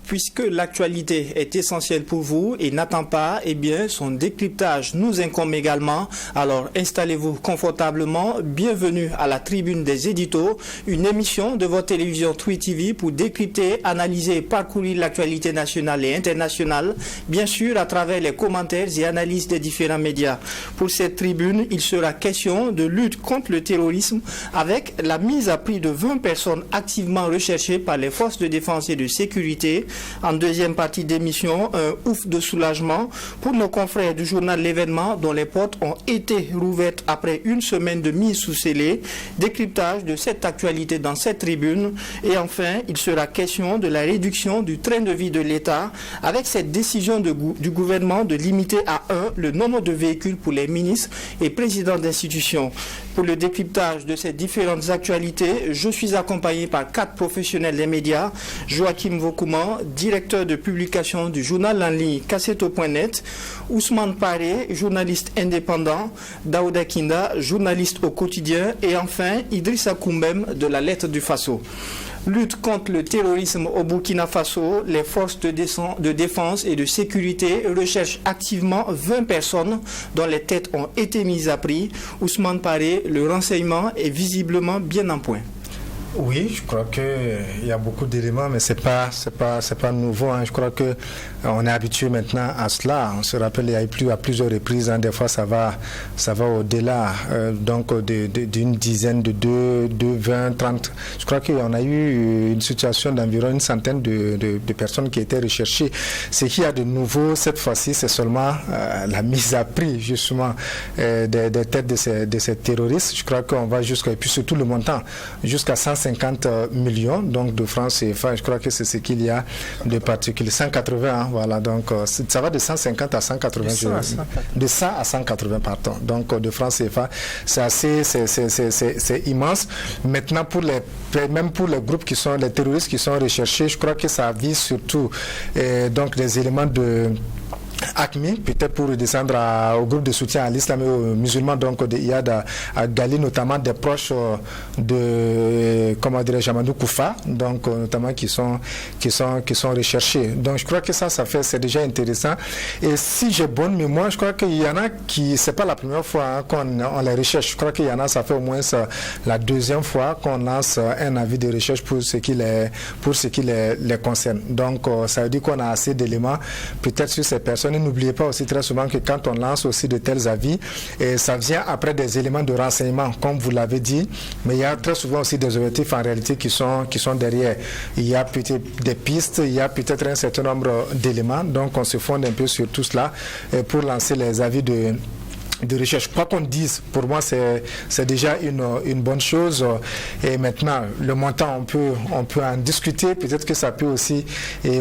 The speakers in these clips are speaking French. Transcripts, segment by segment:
Puisque l'actualité est essentielle pour vous et n'attend pas, eh bien, son décryptage nous incombe également. Alors, installez-vous confortablement. Bienvenue à la Tribune des Éditos, une émission de votre télévision Twi TV pour décrypter, analyser et parcourir l'actualité nationale et internationale, bien sûr à travers les commentaires et analyses des différents médias. Pour cette tribune, il sera question de lutte contre le terrorisme avec la mise à prix de 20 personnes activement recherchées par les forces de défense et de sécurité. En deuxième partie d'émission, un ouf de soulagement pour nos confrères du journal L'Événement dont les portes ont été rouvertes après une semaine de mise sous scellé. Décryptage de cette actualité dans cette tribune. Et enfin, il sera question de la réduction du train de vie de l'État avec cette décision du gouvernement de limiter à 1 le nombre de véhicules pour les ministres et présidents d'institutions. Pour le décryptage de ces différentes actualités, je suis accompagné par 4 professionnels des médias. Joachim Vokouman, directeur de publication du journal en ligne Kasseto.net, Ousmane Paré, journaliste indépendant, Daouda Kinda, journaliste au quotidien, et enfin Idrissa Koumbem de la Lettre du Faso. Lutte contre le terrorisme au Burkina Faso, les forces de défense et de sécurité recherchent activement 20 personnes dont les têtes ont été mises à prix. Ousmane Paré, le renseignement est visiblement bien en point. Oui, je crois qu'il y a beaucoup d'éléments, mais c'est pas nouveau. Je crois que on est habitué maintenant à cela. On se rappelle, il y a eu à plusieurs reprises. Des fois, ça va au-delà. Donc, d'une dizaine, de 20, 30. Je crois qu'on a eu une situation d'environ une centaine de personnes qui étaient recherchées. Ce qu'il y a de nouveau cette fois-ci, c'est seulement la mise à prix, justement, des têtes de ces terroristes. Je crois qu'on va jusqu'à, et puis surtout le montant, jusqu'à 150 millions donc de francs CFA. Je crois que c'est ce qu'il y a de particulier. 180, voilà. Donc, ça va de 150 à 180. De 100 à 180, pardon. Donc, de francs CFA. C'est immense. Maintenant, même pour les groupes qui sont, les terroristes qui sont recherchés, je crois que ça vise surtout donc des éléments de ACMI, peut-être pour redescendre au groupe de soutien à l'islam et aux musulmans, donc de IAD à Gali, notamment des proches de, comment dirais-je, Amadou Koufa, donc notamment qui sont recherchés. Donc je crois que c'est déjà intéressant. Et si j'ai bonne mémoire, je crois qu'il y en a qui, c'est pas la première fois qu'on les recherche. Je crois qu'il y en a, ça fait au moins la deuxième fois qu'on lance un avis de recherche pour ce qui les concerne. Donc ça veut dire qu'on a assez d'éléments, peut-être sur ces personnes. N'oubliez pas aussi très souvent que quand on lance aussi de tels avis, ça vient après des éléments de renseignement, comme vous l'avez dit, mais il y a très souvent aussi des objectifs en réalité qui sont derrière. Il y a peut-être des pistes, il y a peut-être un certain nombre d'éléments, donc on se fonde un peu sur tout cela pour lancer les avis de recherche. Quoi qu'on dise, pour moi, c'est déjà une bonne chose. Et maintenant, le montant, on peut en discuter. Peut-être que ça peut aussi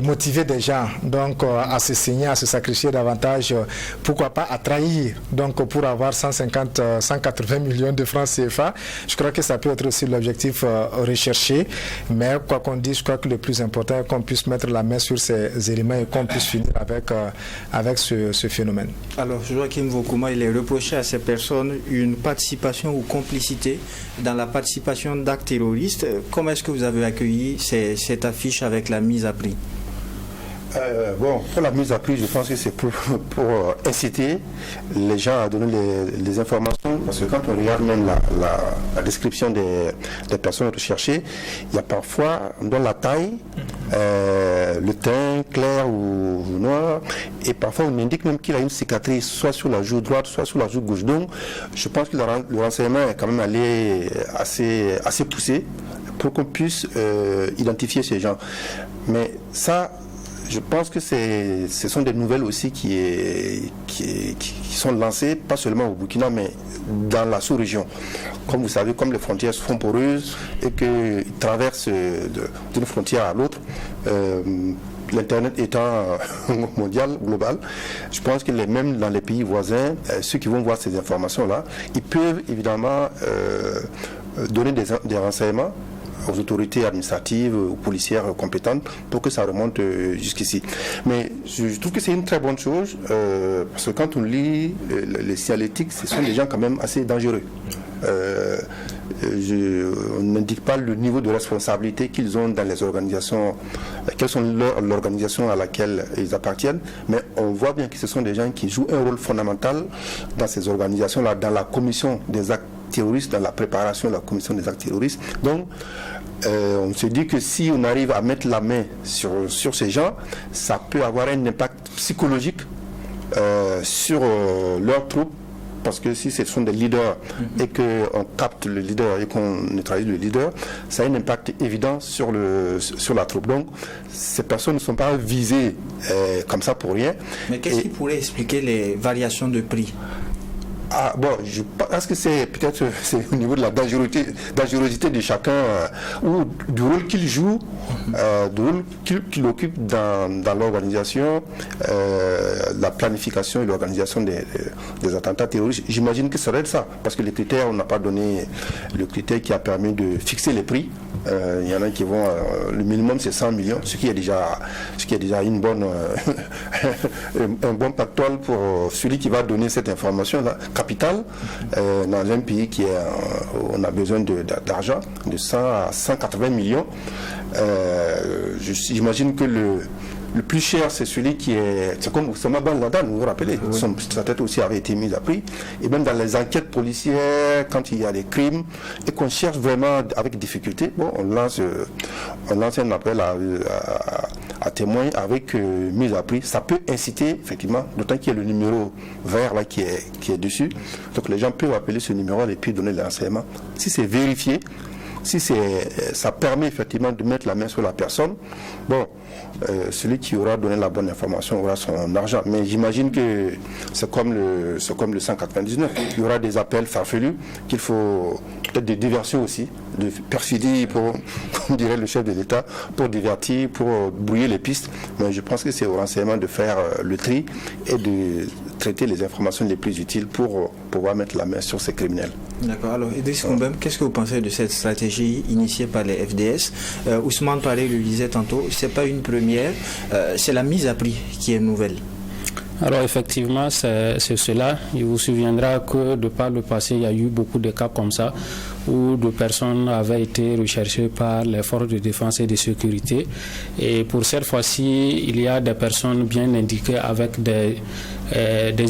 motiver des gens donc, à se signer, à se sacrifier davantage. Pourquoi pas à trahir. Donc, pour avoir 180 millions de francs CFA, je crois que ça peut être aussi l'objectif recherché. Mais quoi qu'on dise, je crois que le plus important est qu'on puisse mettre la main sur ces éléments et qu'on puisse finir avec ce phénomène. Alors, Joachim Vokouman, il est reproché à ces personnes une participation ou complicité dans la participation d'actes terroristes. Comment est-ce que vous avez accueilli cette affiche avec la mise à prix? Pour la mise à prix, je pense que c'est pour inciter les gens à donner les informations. Parce que quand on regarde même la description des personnes recherchées, il y a parfois, dans la taille, le teint clair ou noir, et parfois on indique même qu'il a une cicatrice, soit sur la joue droite, soit sur la joue gauche. Donc, je pense que le renseignement est quand même allé assez poussé pour qu'on puisse identifier ces gens. Mais ça, je pense que ce sont des nouvelles aussi qui sont lancées, pas seulement au Burkina, mais dans la sous-région. Comme vous savez, comme les frontières sont poreuses et qu'ils traversent d'une frontière à l'autre, l'Internet étant mondial, global, je pense que même dans les pays voisins, ceux qui vont voir ces informations-là, ils peuvent évidemment donner des renseignements aux autorités administratives, aux policières compétentes pour que ça remonte jusqu'ici. Mais je trouve que c'est une très bonne chose parce que quand on lit les signalétiques, ce sont des gens quand même assez dangereux. On n'indique pas le niveau de responsabilité qu'ils ont dans les organisations, quelles sont l'organisation à laquelle ils appartiennent, mais on voit bien que ce sont des gens qui jouent un rôle fondamental dans ces organisations-là, dans la commission des actes terroristes, dans la préparation de la commission des actes terroristes. Donc, on se dit que si on arrive à mettre la main sur ces gens, ça peut avoir un impact psychologique sur leurs troupes. Parce que si ce sont des leaders et qu'on capte le leader et qu'on neutralise le leader, ça a un impact évident sur la troupe. Donc, ces personnes ne sont pas visées comme ça pour rien. Mais qu'est-ce qui pourrait expliquer les variations de prix ? Ah, bon, je pense que c'est peut-être au niveau de la dangerosité de chacun ou du rôle qu'il joue, du rôle qu'il occupe dans l'organisation, la planification et l'organisation des attentats terroristes. J'imagine que ça doit être ça, parce que les critères, on n'a pas donné le critère qui a permis de fixer les prix. Il y en a qui vont, le minimum c'est 100 millions, ce qui est déjà une bonne, un bon pactole pour celui qui va donner cette information-là, capitale, dans un pays où on a besoin d'argent, de 100 à 180 millions. J'imagine que le plus cher, c'est celui qui est... C'est comme Oussama Ben Laden, vous vous rappelez, oui. Sa tête aussi avait été mise à prix. Et même dans les enquêtes policières, quand il y a des crimes, et qu'on cherche vraiment avec difficulté, bon, on lance un appel à témoins avec mise à prix. Ça peut inciter, effectivement, d'autant qu'il y a le numéro vert là qui est dessus. Donc les gens peuvent appeler ce numéro et puis donner les renseignements. Si c'est vérifié, si ça permet effectivement de mettre la main sur la personne, bon, celui qui aura donné la bonne information aura son argent. Mais j'imagine que c'est comme le 199. Il y aura des appels farfelus qu'il faut, peut-être des diversions aussi, de perfidie, comme dirait le chef de l'État, pour divertir, pour brouiller les pistes. Mais je pense que c'est au renseignement de faire le tri et de traiter les informations les plus utiles pour pouvoir mettre la main sur ces criminels. D'accord. Alors, Idriss Koumbem, qu'est-ce que vous pensez de cette stratégie initiée par les FDS ? Ousmane Paré le disait tantôt, ce n'est pas une première, c'est la mise à prix qui est nouvelle. Alors effectivement, c'est cela. Il vous souviendra que de par le passé, il y a eu beaucoup de cas comme ça où des personnes avaient été recherchées par les forces de défense et de sécurité. Et pour cette fois-ci, il y a des personnes bien indiquées avec des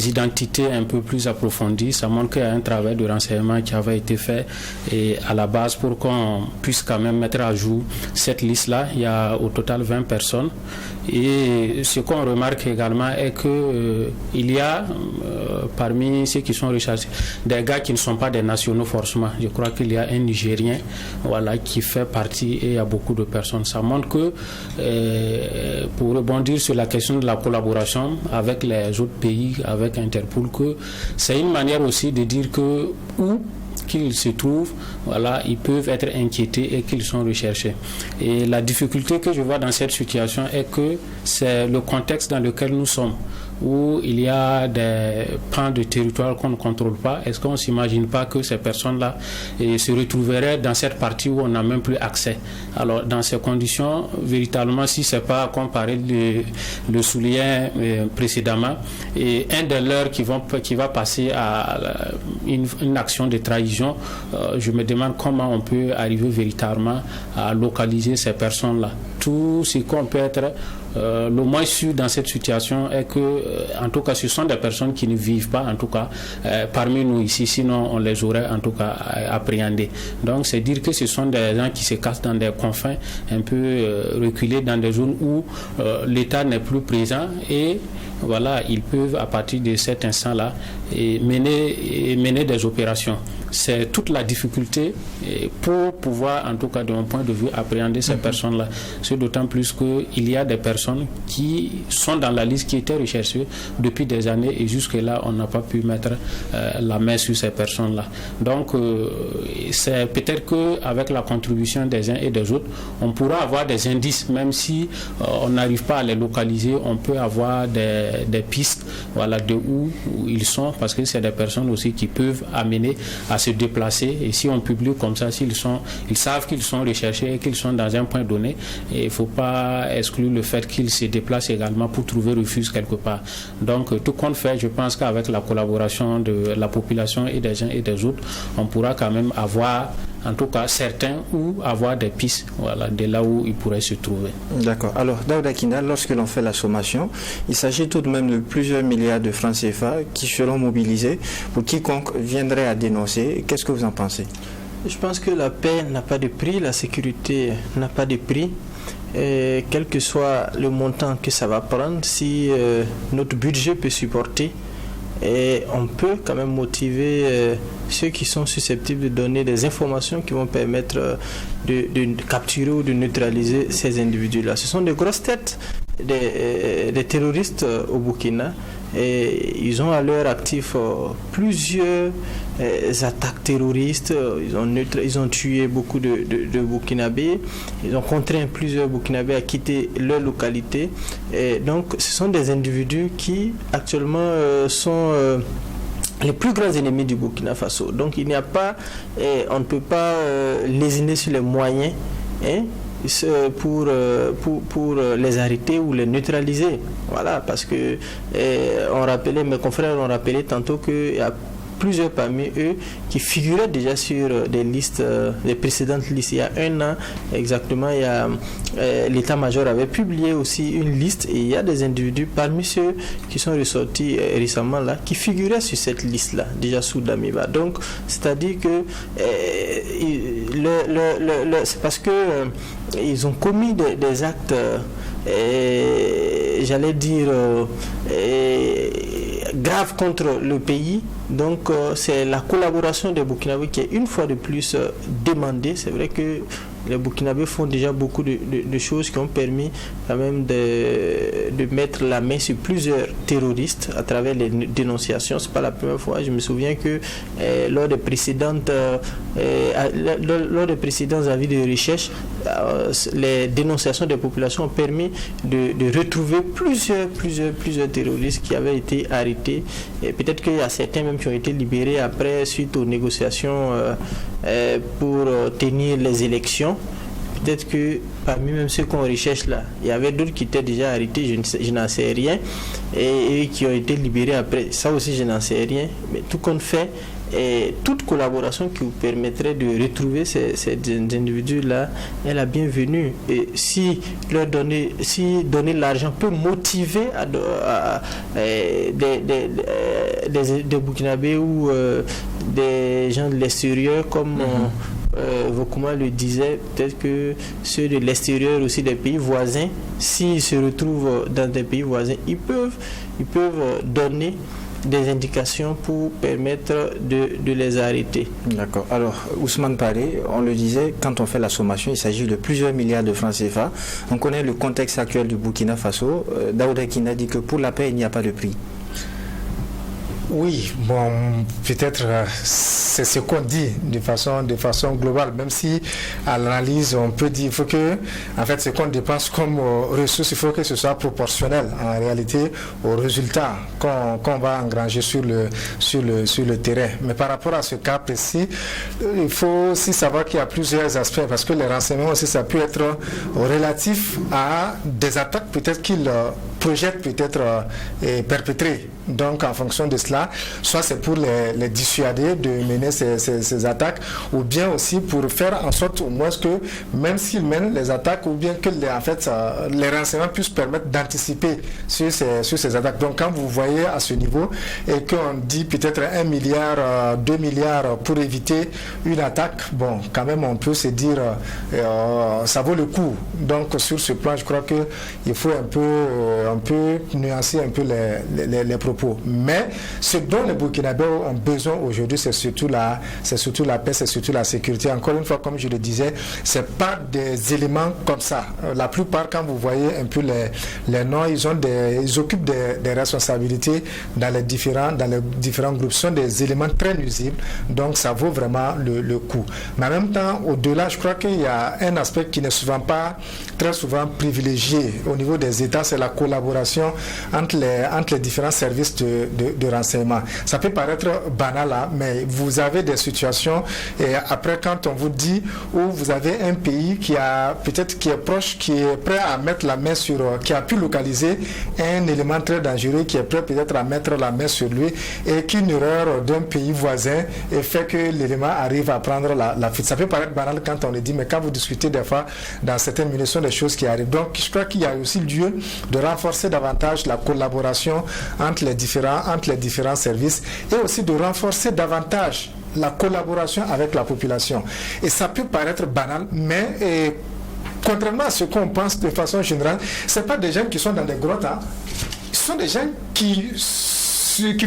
identités un peu plus approfondies. Ça montre qu'il y a un travail de renseignement qui avait été fait et à la base pour qu'on puisse quand même mettre à jour cette liste-là. Il y a au total 20 personnes. Et ce qu'on remarque également est que il y a parmi ceux qui sont recherchés des gars qui ne sont pas des nationaux forcément. Je crois qu'il y a un Nigérien qui fait partie et il y a beaucoup de personnes. Ça montre que pour rebondir sur la question de la collaboration avec les autres pays, avec Interpol, que c'est une manière aussi de dire que où qu'ils se trouvent, ils peuvent être inquiétés et qu'ils sont recherchés. Et la difficulté que je vois dans cette situation est que c'est le contexte dans lequel nous sommes, où il y a des pans de territoire qu'on ne contrôle pas. Est-ce qu'on ne s'imagine pas que ces personnes-là se retrouveraient dans cette partie où on n'a même plus accès? Alors, dans ces conditions, véritablement, si ce n'est pas comparé le souligné précédemment, et un de leurs qui va passer à une action de trahison, je me demande comment on peut arriver véritablement à localiser ces personnes-là. Tout ce qu'on peut être le moins sûr dans cette situation est que, en tout cas, ce sont des personnes qui ne vivent pas, en tout cas, parmi nous ici, sinon on les aurait, en tout cas, appréhendés. Donc, c'est dire que ce sont des gens qui se cassent dans des confins un peu reculés, dans des zones où l'État n'est plus présent et ils peuvent, à partir de cet instant-là, mener des opérations. C'est toute la difficulté pour pouvoir, en tout cas, de mon point de vue, appréhender ces personnes-là. C'est d'autant plus qu'il y a des personnes personnes qui sont dans la liste, qui étaient recherchées depuis des années et jusque-là, on n'a pas pu mettre la main sur ces personnes-là. Donc, c'est peut-être qu'avec la contribution des uns et des autres, on pourra avoir des indices, même si on n'arrive pas à les localiser, on peut avoir des pistes, voilà, de où ils sont, parce que c'est des personnes aussi qui peuvent amener à se déplacer. Et si on publie comme ça, ils savent qu'ils sont recherchés et qu'ils sont dans un point donné, et il ne faut pas exclure le fait qu'ils se déplacent également pour trouver refuge quelque part. Donc, tout compte fait, je pense qu'avec la collaboration de la population et des uns et des autres, on pourra quand même avoir, en tout cas certains, ou avoir des pistes, voilà, de là où ils pourraient se trouver. D'accord. Alors, Daouda Kinda, lorsque l'on fait la sommation, il s'agit tout de même de plusieurs milliards de francs CFA qui seront mobilisés pour quiconque viendrait à dénoncer. Qu'est-ce que vous en pensez? Je pense que la paix n'a pas de prix, la sécurité n'a pas de prix. Et quel que soit le montant que ça va prendre, si notre budget peut supporter, et on peut quand même motiver ceux qui sont susceptibles de donner des informations qui vont permettre de capturer ou de neutraliser ces individus-là. Ce sont de grosses têtes des terroristes au Burkina, et ils ont à leur actif plusieurs attaques terroristes. Ils ont tué beaucoup de Burkinabés, ils ont contraint plusieurs Burkinabés à quitter leur localité, et donc ce sont des individus qui actuellement sont les plus grands ennemis du Burkina Faso. Donc il n'y a pas, on ne peut pas lésiner sur les moyens, hein, pour les arrêter ou les neutraliser. Voilà, parce que mes confrères ont rappelé tantôt qu'il y a plusieurs parmi eux qui figuraient déjà sur des listes, des précédentes listes. Il y a un an exactement, l'état-major avait publié aussi une liste, et il y a des individus parmi ceux qui sont ressortis récemment là, qui figuraient sur cette liste-là, déjà sous Damiba. Donc, c'est-à-dire que c'est parce que ils ont commis des actes, j'allais dire, graves contre le pays. Donc c'est la collaboration des Burkinabés qui est une fois de plus demandée. C'est vrai que les Burkinabés font déjà beaucoup de choses qui ont permis quand même de mettre la main sur plusieurs terroristes à travers les dénonciations. C'est pas la première fois. Je me souviens que lors des précédents avis de recherche, les dénonciations des populations ont permis de retrouver plusieurs terroristes qui avaient été arrêtés. Et peut-être qu'il y a certains même qui ont été libérés après, suite aux négociations pour tenir les élections. Peut-être que parmi même ceux qu'on recherche là, il y avait d'autres qui étaient déjà arrêtés, je n'en sais rien, et qui ont été libérés après. Ça aussi, je n'en sais rien. Mais tout compte fait, toute collaboration qui vous permettrait de retrouver ces individus-là est la bienvenue. Et si donner l'argent peut motiver des Burkinabés ou des gens de l'extérieur, comme Vokuma le disait, peut-être que ceux de l'extérieur aussi, des pays voisins, s'ils se retrouvent dans des pays voisins, ils peuvent donner des indications pour permettre de les arrêter. D'accord. Alors, Ousmane Paré, on le disait, quand on fait la sommation, il s'agit de plusieurs milliards de francs CFA. On connaît le contexte actuel du Burkina Faso. Daouda Kinda dit que pour la paix, il n'y a pas de prix. Oui, bon, peut-être c'est ce qu'on dit de façon globale, même si à l'analyse on peut dire, il faut que, en fait, ce qu'on dépense comme ressources, il faut que ce soit proportionnel en réalité aux résultats qu'on va engranger sur le terrain. Mais par rapport à ce cas précis, il faut aussi savoir qu'il y a plusieurs aspects, parce que les renseignements aussi, ça peut être relatif à des attaques peut-être qu'ils projettent peut-être perpétrer. Donc en fonction de cela, soit c'est pour les dissuader de mener ces attaques, ou bien aussi pour faire en sorte au moins que même s'ils mènent les attaques, ou bien que les renseignements puissent permettre d'anticiper sur ces attaques. Donc quand vous voyez à ce niveau et qu'on dit peut-être 1 milliard, 2 milliards pour éviter une attaque, bon, quand même on peut se dire ça vaut le coup. Donc sur ce plan, je crois qu'il faut un peu on peut nuancer un peu les propos. Mais ce dont les Burkinabés ont besoin aujourd'hui, c'est surtout la paix, c'est surtout la sécurité. Encore une fois, comme je le disais, c'est pas des éléments comme ça. La plupart, quand vous voyez un peu les noms, ils occupent des responsabilités dans les différents groupes. Ce sont des éléments très nuisibles, donc ça vaut vraiment le coup. Mais en même temps, au-delà, je crois qu'il y a un aspect qui n'est très souvent privilégié au niveau des États, c'est la collaboration entre les différents services de renseignement. Ça peut paraître banal, hein, mais vous avez des situations, et après quand on vous dit, où vous avez un pays qui est proche, qui est prêt à mettre la main qui a pu localiser un élément très dangereux, qui est prêt peut-être à mettre la main sur lui, et qu'une erreur d'un pays voisin fait que l'élément arrive à prendre la fuite. Ça peut paraître banal quand on le dit, mais quand vous discutez des fois dans certaines munitions, des choses qui arrivent. Donc je crois qu'il y a aussi lieu de renforcer davantage la collaboration entre les différents services, et aussi de renforcer davantage la collaboration avec la population. Et ça peut paraître banal, mais contrairement à ce qu'on pense de façon générale, ce n'est pas des gens qui sont dans des grottes, hein. Ce sont des gens qui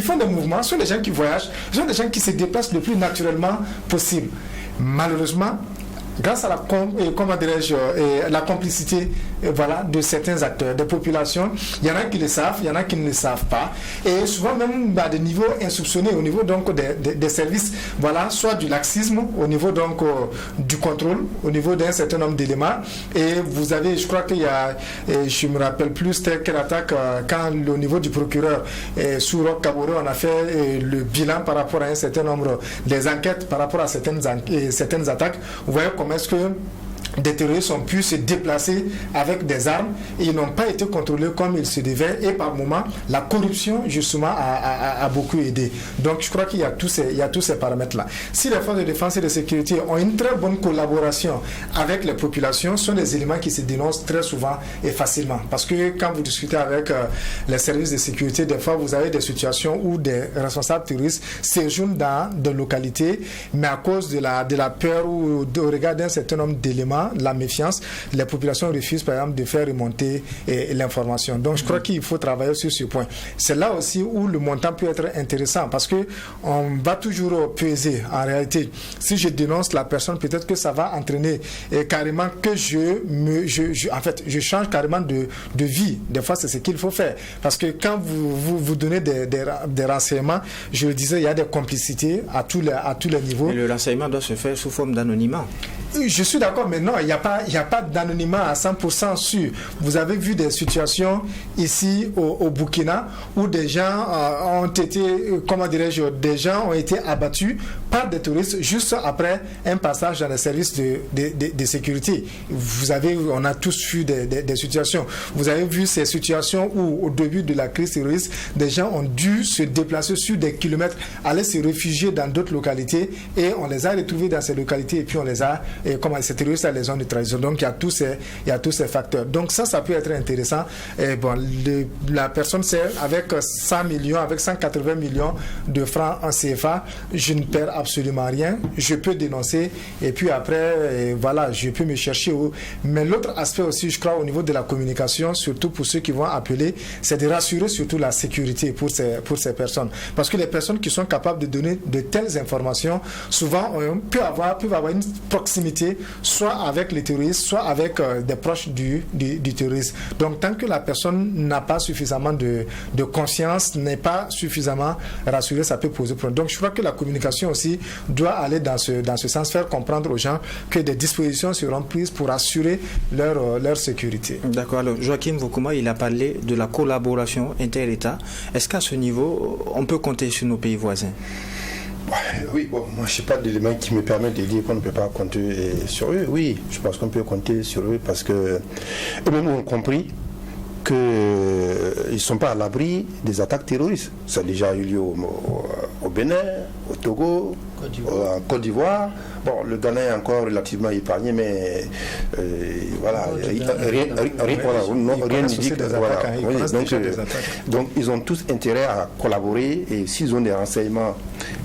font des mouvements, ce sont des gens qui voyagent, ce sont des gens qui se déplacent le plus naturellement possible. Malheureusement, grâce à la complicité de certains acteurs, des populations, il y en a qui le savent, il y en a qui ne le savent pas, et souvent même à des niveaux insoupçonnés, au niveau donc des services, soit du laxisme, au niveau donc du contrôle, au niveau d'un certain nombre d'éléments. Et vous avez, je crois qu'il y a, je me rappelle plus c'était quelle attaque, quand au niveau du procureur sous Roch Kaboré, on a fait le bilan par rapport à un certain nombre des enquêtes par rapport à certaines attaques. Vous voyez comment est-ce que des terroristes ont pu se déplacer avec des armes et ils n'ont pas été contrôlés comme il se devait, et par moments la corruption justement a beaucoup aidé. Donc je crois qu'il y a tous ces paramètres là. Si les forces de défense et de sécurité ont une très bonne collaboration avec les populations, ce sont des éléments qui se dénoncent très souvent et facilement, parce que quand vous discutez avec les services de sécurité, des fois vous avez des situations où des responsables terroristes séjournent dans des localités, mais à cause de la peur ou au regard d'un certain nombre d'éléments, la méfiance, les populations refusent par exemple de faire remonter l'information. Donc je crois qu'il faut travailler sur ce point. C'est là aussi où le montant peut être intéressant, parce que on va toujours peser en réalité. Si je dénonce la personne, peut-être que ça va entraîner carrément que je change carrément de vie. Des fois c'est ce qu'il faut faire, parce que quand vous donnez des renseignements, je le disais, il y a des complicités à tous les niveaux. Et le renseignement doit se faire sous forme d'anonymat. Je suis d'accord, mais non, il n'y a pas d'anonymat à 100% sûr. Vous avez vu des situations ici au Burkina où des gens ont été abattus par des touristes juste après un passage dans les services de sécurité. On a tous vu des situations. Vous avez vu ces situations où au début de la crise terroriste, des gens ont dû se déplacer sur des kilomètres, aller se réfugier dans d'autres localités, et on les a retrouvés dans ces localités, et puis on les a, ces terroristes les ont neutralisés. Donc il y a tous ces facteurs. Donc ça peut être intéressant. Et la personne sait, avec 100 millions, avec 180 millions de francs en CFA, je ne perds absolument rien. Je peux dénoncer, et puis après, je peux me chercher. Mais l'autre aspect aussi, je crois, au niveau de la communication, surtout pour ceux qui vont appeler, c'est de rassurer surtout la sécurité pour ces personnes. Parce que les personnes qui sont capables de donner de telles informations, souvent, peuvent avoir une proximité, soit avec les terroristes, soit avec des proches du terroriste. Donc tant que la personne n'a pas suffisamment de conscience, n'est pas suffisamment rassurée, ça peut poser problème. Donc je crois que la communication aussi doit aller dans ce sens, faire comprendre aux gens que des dispositions seront prises pour assurer leur sécurité. D'accord. Alors Joachim Vokuma, il a parlé de la collaboration inter-État. Est-ce qu'à ce niveau, on peut compter sur nos pays voisins? Oui, moi je n'ai pas d'éléments qui me permettent de dire qu'on ne peut pas compter sur eux. Oui, je pense qu'on peut compter sur eux, parce que eux-mêmes ont compris qu'ils ne sont pas à l'abri des attaques terroristes. Ça a déjà eu lieu au Bénin, au Togo, en Côte d'Ivoire. Bon, le Ghana est encore relativement épargné, mais rien ne dit que... Donc ils ont tous intérêt à collaborer, et s'ils ont des renseignements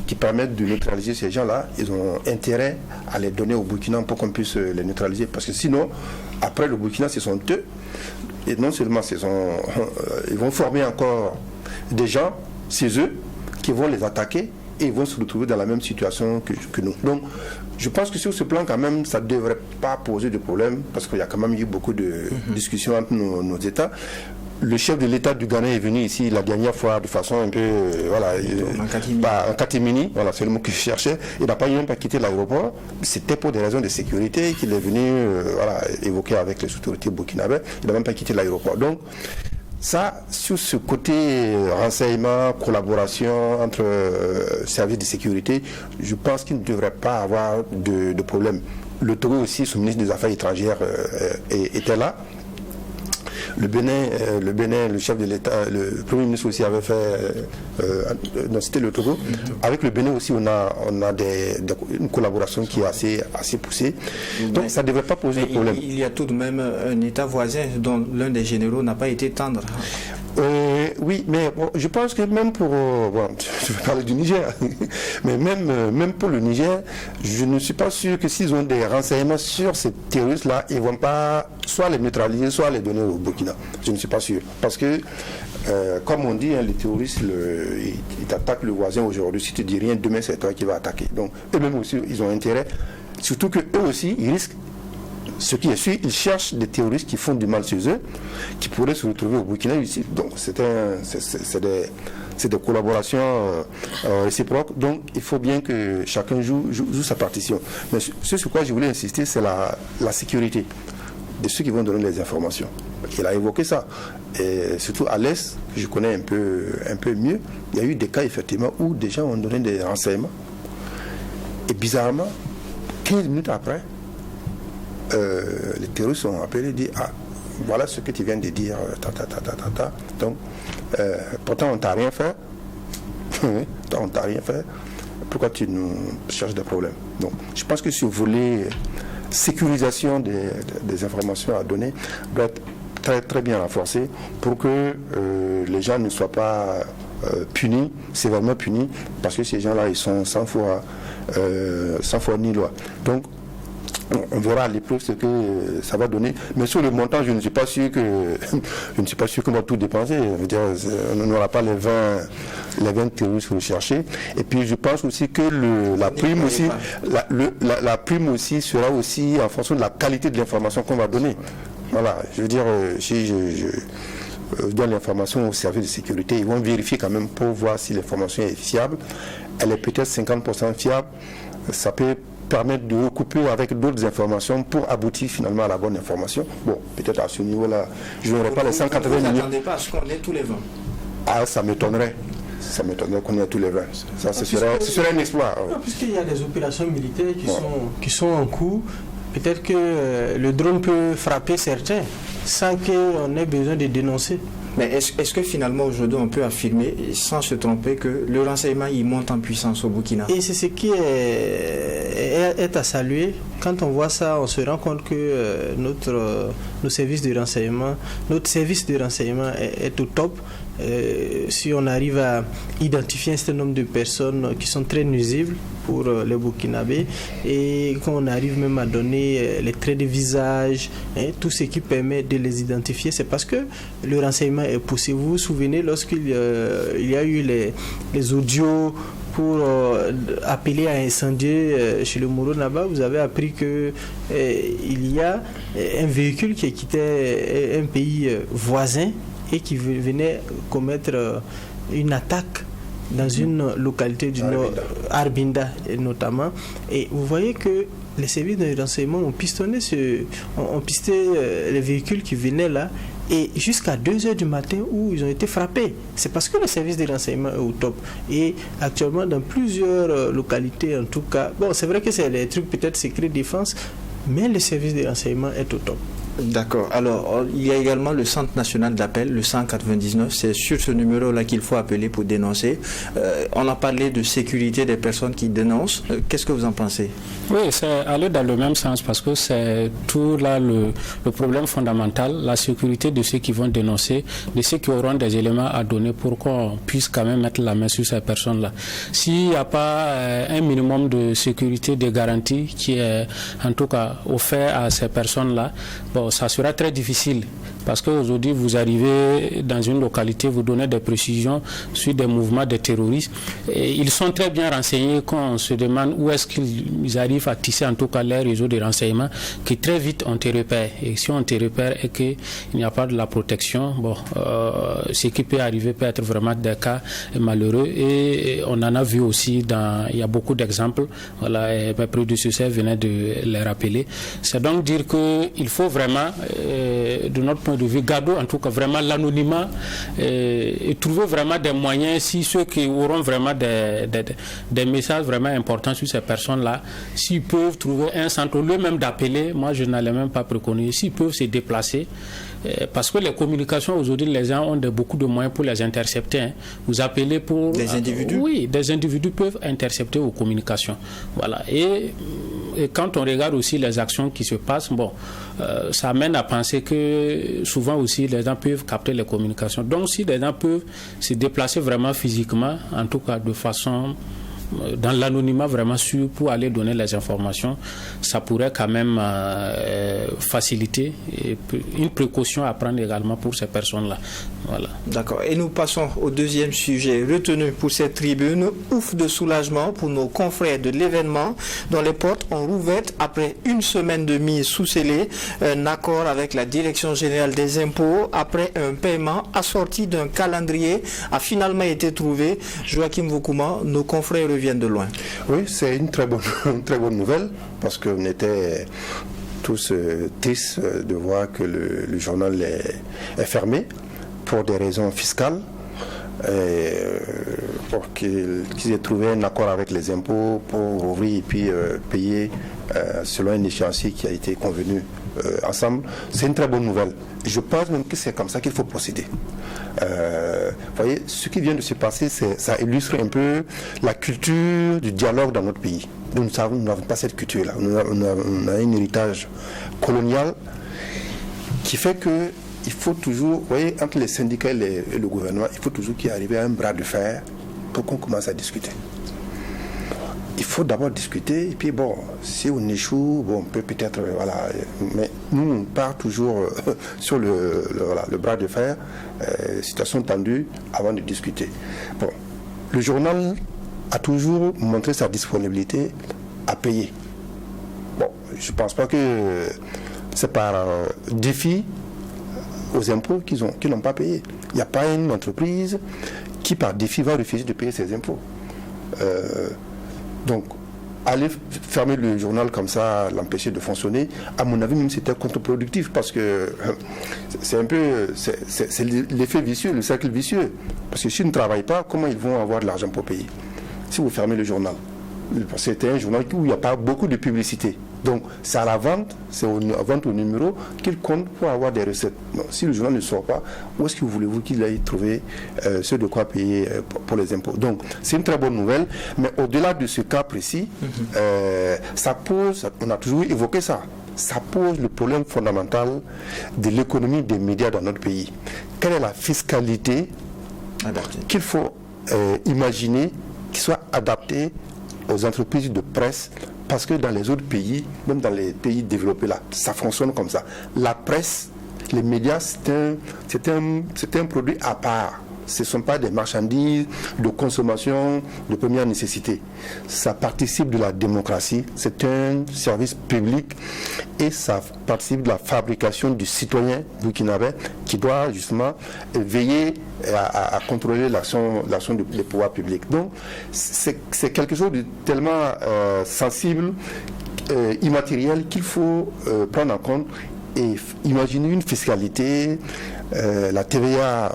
qui permettent de neutraliser ces gens-là, ils ont intérêt à les donner au Burkina pour qu'on puisse les neutraliser, parce que sinon, après le Burkina, ce sont eux. Et non seulement ils vont former encore des gens chez eux qui vont les attaquer et ils vont se retrouver dans la même situation que nous. Donc, je pense que sur ce plan, quand même, ça ne devrait pas poser de problème parce qu'il y a quand même eu beaucoup de discussions entre nos États. Le chef de l'État du Ghana est venu ici la dernière fois de façon un peu, en catimini, voilà, c'est le mot que je cherchais. Il n'a pas même pas quitté l'aéroport. C'était pour des raisons de sécurité qu'il est venu évoquer avec les autorités burkinabées. Il n'a même pas quitté l'aéroport. Donc, ça, sur ce côté renseignement, collaboration entre services de sécurité, je pense qu'il ne devrait pas avoir de problème. Le Togo aussi, son ministre des Affaires étrangères était là. Le Bénin, le chef de l'État, le Premier ministre aussi avait fait, c'était le Togo. Avec le Bénin aussi, on a une collaboration qui est assez poussée. Donc ça ne devrait pas poser de problème. Il y a tout de même un État voisin dont l'un des généraux n'a pas été tendre. Oui, mais bon, je pense que même pour... je vais parler du Niger, mais même pour le Niger, je ne suis pas sûr que s'ils ont des renseignements sur ces terroristes-là, ils ne vont pas soit les neutraliser, soit les donner au Burkina. Je ne suis pas sûr. Parce que, comme on dit, les terroristes, ils attaquent le voisin aujourd'hui. Si tu dis rien, demain c'est toi qui vas attaquer. Donc, eux-mêmes aussi, ils ont intérêt. Surtout qu'eux aussi, ils risquent. Ce qui est sûr, ils cherchent des terroristes qui font du mal chez eux, qui pourraient se retrouver au Burkina ici. Donc c'est des collaborations réciproques. Donc il faut bien que chacun joue sa partition. Mais ce sur quoi je voulais insister, c'est la sécurité de ceux qui vont donner les informations. Il a évoqué ça. Et surtout à l'Est, je connais un peu mieux, il y a eu des cas effectivement où des gens ont donné des renseignements. Et bizarrement, 15 minutes après, les terroristes sont appelés et disent voilà ce que tu viens de dire, Donc, pourtant on t'a rien fait. On t'a rien fait. Pourquoi tu nous cherches des problèmes? Donc, je pense que ce volet sécurisation des informations à donner doit être très très bien renforcé pour que les gens ne soient pas punis, sévèrement punis, parce que ces gens-là ils sont sans foi ni loi. Donc on verra à l'épreuve ce que ça va donner. Mais sur le montant, je ne suis pas sûr qu'on va tout dépenser. Je veux dire, on n'aura pas les 20 terroristes recherchés. Et puis je pense aussi que la prime aussi sera aussi en fonction de la qualité de l'information qu'on va donner. Voilà, je veux dire, si je donne l'information au service de sécurité, ils vont vérifier quand même pour voir si l'information est fiable. Elle est peut-être 50% fiable. Ça peut permettre de recouper avec d'autres informations pour aboutir finalement à la bonne information. Bon, peut-être à ce niveau-là, je n'aurai pas les 180 millions. Vous n'attendez pas à ce qu'on ait tous les 20? Ah, ça m'étonnerait. Ça m'étonnerait qu'on ait tous les 20. Ça, ce serait un exploit. Puisqu'il y a des opérations militaires qui sont en cours, peut-être que le drone peut frapper certains sans qu'on ait besoin de dénoncer. Mais est-ce que finalement aujourd'hui on peut affirmer, sans se tromper, que le renseignement il monte en puissance au Burkina? Et c'est ce qui est à saluer. Quand on voit ça, on se rend compte que nos services de renseignement, notre service de renseignement est au top. Si on arrive à identifier un certain nombre de personnes qui sont très nuisibles pour les Burkinabés et qu'on arrive même à donner les traits de visage, tout ce qui permet de les identifier, c'est parce que le renseignement est poussé. Vous vous souvenez lorsqu'il y a eu les audios pour appeler à incendier chez le Moro Naba, vous avez appris que il y a un véhicule qui quittait un pays voisin et qui venait commettre une attaque dans une localité du nord, Arbinda notamment. Et vous voyez que les services de renseignement ont pisté les véhicules qui venaient là, et jusqu'à 2h du matin où ils ont été frappés. C'est parce que le service de renseignement est au top. Et actuellement, dans plusieurs localités, en tout cas, bon, c'est vrai que c'est les trucs peut-être secret défense, mais le service de renseignement est au top. D'accord. Alors, il y a également le Centre national d'appel, le 199. C'est sur ce numéro-là qu'il faut appeler pour dénoncer. On a parlé de sécurité des personnes qui dénoncent. Qu'est-ce que vous en pensez? Oui, c'est aller dans le même sens parce que c'est tout là le problème fondamental, la sécurité de ceux qui vont dénoncer, de ceux qui auront des éléments à donner pour qu'on puisse quand même mettre la main sur ces personnes-là. S'il n'y a pas un minimum de sécurité, de garantie qui est en tout cas offert à ces personnes-là, bon, ça sera très difficile Parce qu'aujourd'hui, vous arrivez dans une localité, vous donnez des précisions sur des mouvements de terroristes. Et ils sont très bien renseignés quand on se demande où est-ce qu'ils arrivent à tisser en tout cas leur réseau de renseignement, qui très vite on te repère. Et si on te repère et qu'il n'y a pas de la protection, ce qui peut arriver peut être vraiment des cas malheureux. Et on en a vu aussi, il y a beaucoup d'exemples. Voilà, et mes prédécesseurs venaient de les rappeler. C'est donc dire qu'il faut vraiment, de notre point de vue, garder en tout cas vraiment l'anonymat et trouver vraiment des moyens, si ceux qui auront vraiment des messages vraiment importants sur ces personnes-là, s'ils peuvent trouver un centre, au lieu même d'appeler, moi je n'allais même pas préconiser, s'ils peuvent se déplacer, parce que les communications aujourd'hui, les gens ont beaucoup de moyens pour les intercepter. Hein. Vous appelez pour... Des individus? Oui, des individus peuvent intercepter vos communications. Voilà. Et quand on regarde aussi les actions qui se passent, ça amène à penser que souvent aussi les gens peuvent capter les communications. Donc si les gens peuvent se déplacer vraiment physiquement, en tout cas de façon... dans l'anonymat vraiment sûr pour aller donner les informations, ça pourrait quand même faciliter et une précaution à prendre également pour ces personnes-là. Voilà. D'accord. Et nous passons au deuxième sujet retenu pour cette tribune. Ouf de soulagement pour nos confrères de l'événement dont les portes ont rouvert après une semaine de mise sous scellé. Un accord avec la Direction générale des impôts après un paiement assorti d'un calendrier a finalement été trouvé. Joachim Voukouma, nos confrères viennent de loin. Oui, c'est une très bonne nouvelle parce qu'on était tous tristes de voir que le journal est fermé pour des raisons fiscales, pour qu'ils aient trouvé un accord avec les impôts pour ouvrir et puis payer selon un échéancier qui a été convenu ensemble. C'est une très bonne nouvelle. Je pense même que c'est comme ça qu'il faut procéder. Vous voyez, ce qui vient de se passer, ça illustre un peu la culture du dialogue dans notre pays. Nous n'avons pas cette culture-là. On a un héritage colonial qui fait que il faut toujours, vous voyez, entre les syndicats et le gouvernement, il faut toujours qu'il arrive à un bras de fer pour qu'on commence à discuter. Il faut d'abord discuter, et puis si on échoue, on peut peut-être, voilà, mais nous, on part toujours sur le bras de fer, situation tendue, avant de discuter. Le journal a toujours montré sa disponibilité à payer. Je ne pense pas que c'est par défi aux impôts qu'ils n'ont pas payé. Il n'y a pas une entreprise qui, par défi, va refuser de payer ses impôts. Donc, aller fermer le journal comme ça, l'empêcher de fonctionner, à mon avis, même c'était contre-productif parce que c'est un peu, c'est l'effet vicieux, le cercle vicieux. Parce que s'ils ne travaillent pas, comment ils vont avoir de l'argent pour payer? Si vous fermez le journal, c'était un journal où il n'y a pas beaucoup de publicité. Donc, c'est à la vente, c'est à la vente au numéro qu'il compte pour avoir des recettes. Donc, si le journal ne sort pas, où est-ce que voulez-vous qu'il aille trouver ce de quoi payer pour les impôts? Donc, c'est une très bonne nouvelle, mais au-delà de ce cas précis, ça pose, on a toujours évoqué ça, ça pose le problème fondamental de l'économie des médias dans notre pays. Quelle est la fiscalité qu'il faut imaginer qui soit adaptée aux entreprises de presse? Parce que dans les autres pays, même dans les pays développés là, ça fonctionne comme ça. La presse, les médias, c'est un produit à part. Ce ne sont pas des marchandises de consommation de première nécessité. Ça participe de la démocratie, c'est un service public et ça participe de la fabrication du citoyen burkinabé qui doit justement veiller à contrôler l'action des pouvoirs publics. Donc c'est quelque chose de tellement sensible, immatériel qu'il faut prendre en compte et imaginer une fiscalité. La TVA,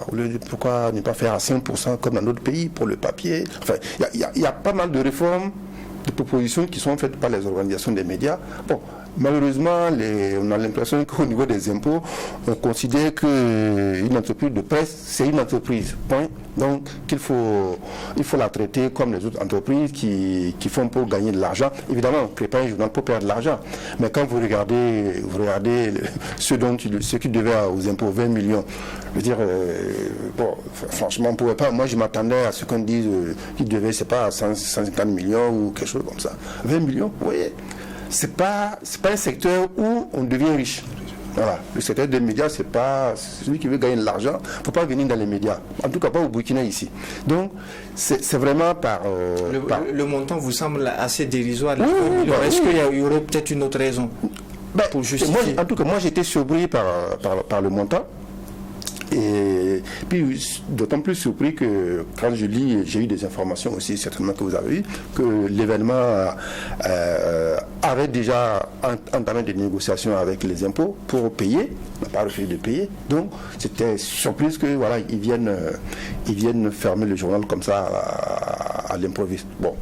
pourquoi ne pas faire à 5% comme dans notre pays pour le papier? Enfin, il y a pas mal de réformes, de propositions qui sont faites par les organisations des médias. Bon, malheureusement, on a l'impression qu'au niveau des impôts, on considère qu'une entreprise de presse, c'est une entreprise. Point. Donc, il faut la traiter comme les autres entreprises qui font pour gagner de l'argent. Évidemment, on ne crée pas un journal pour perdre de l'argent. Mais quand vous regardez ce qui devait aux impôts, 20 millions, je veux dire, franchement, on ne pouvait pas. Moi, je m'attendais à ce qu'on dise qu'il devait, c'est pas 150 millions ou quelque chose comme ça. 20 millions, vous voyez. C'est pas un secteur où on devient riche. Voilà. Le secteur des médias, c'est pas celui qui veut gagner de l'argent, il ne faut pas venir dans les médias. En tout cas, pas au Burkina ici. Donc, c'est vraiment par... Le montant vous semble assez dérisoire. Oui, Est-ce qu'il y aurait peut-être une autre raison pour justifier? En tout cas, moi, j'étais surpris par le montant. Et puis, d'autant plus surpris que quand je lis, j'ai eu des informations aussi, certainement que vous avez eu, que l'événement avait déjà entamé des négociations avec les impôts pour payer, n'a pas refusé de payer. Donc, c'était surprise que voilà, ils viennent fermer le journal comme ça à l'improviste. Bon,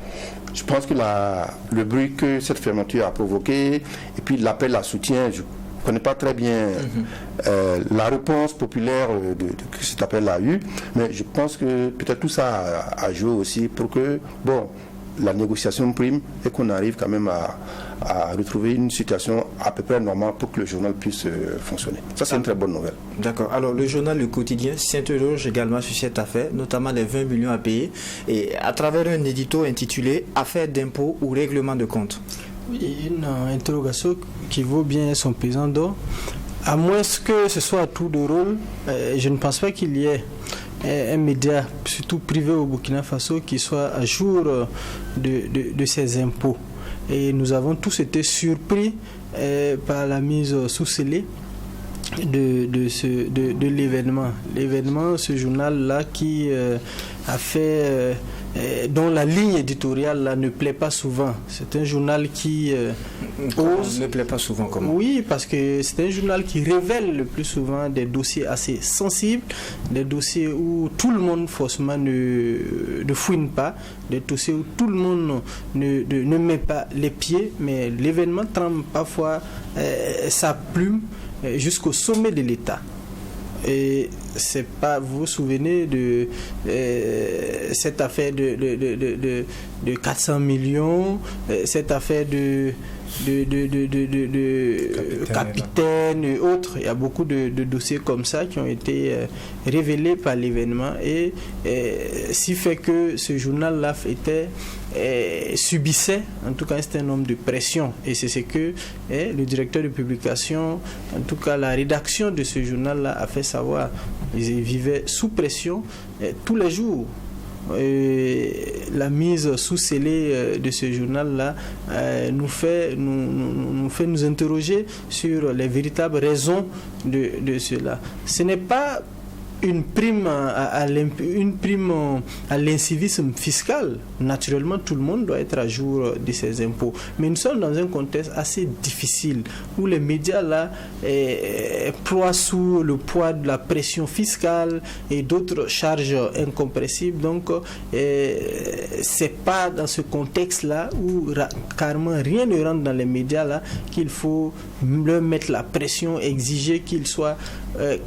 je pense que le bruit que cette fermeture a provoqué, et puis l'appel à soutien, je ne connais pas très bien la réponse populaire que cet appel a eu, mais je pense que peut-être tout ça a joué aussi pour que, bon, la négociation prime et qu'on arrive quand même à retrouver une situation à peu près normale pour que le journal puisse fonctionner. Ça, c'est une très bonne nouvelle. D'accord. Alors, le journal Le Quotidien s'interroge également sur cette affaire, notamment les 20 millions à payer, et à travers un édito intitulé « Affaires d'impôts ou règlement de compte ». Oui, une interrogation qui vaut bien son pesant d'or. À moins que ce soit à tour de rôle, je ne pense pas qu'il y ait un média, surtout privé au Burkina Faso, qui soit à jour de ses impôts. Et nous avons tous été surpris par la mise sous scellé de l'événement. L'événement, ce journal-là qui a fait... dont la ligne éditoriale là, ne plaît pas souvent. C'est un journal qui ose... Ne plaît pas souvent comment? Oui, parce que c'est un journal qui révèle le plus souvent des dossiers assez sensibles, des dossiers où tout le monde forcément ne fouine pas, des dossiers où tout le monde ne met pas les pieds, mais l'événement trempe parfois sa plume jusqu'au sommet de l'État. Et c'est pas, vous vous souvenez de cette affaire de 400 millions, cette affaire de capitaine et autres. Il y a beaucoup de dossiers comme ça qui ont été révélés par l'événement et ce qui fait que ce journal-là subissait en tout cas un certain nombre de pressions, et c'est ce que le directeur de publication, en tout cas la rédaction de ce journal-là a fait savoir. Ils vivaient sous pression tous les jours. La mise sous scellé de ce journal-là nous fait nous interroger sur les véritables raisons de cela. Ce n'est pas une prime à l'incivisme fiscal. Naturellement, tout le monde doit être à jour de ses impôts. Mais nous sommes dans un contexte assez difficile où les médias là ploient sous le poids de la pression fiscale et d'autres charges incompressibles. Donc, c'est pas dans ce contexte-là où carrément rien ne rentre dans les médias là qu'il faut leur mettre la pression, exiger qu'ils soient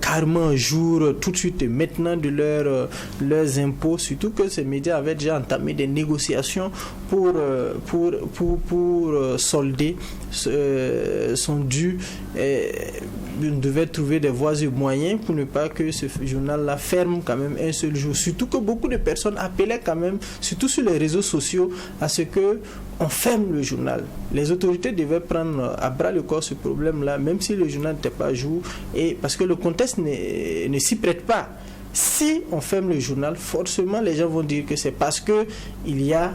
carrément un jour tout de suite et maintenant de leurs impôts, surtout que ces médias avaient déjà entamé des négociations pour solder son dû. On devait trouver des voies et moyens pour ne pas que ce journal-là ferme quand même un seul jour. Surtout que beaucoup de personnes appelaient quand même, surtout sur les réseaux sociaux, à ce que on ferme le journal. Les autorités devaient prendre à bras le corps ce problème-là, même si le journal n'était pas à jour, et parce que le contexte ne s'y prête pas. Si on ferme le journal, forcément les gens vont dire que c'est parce que il y a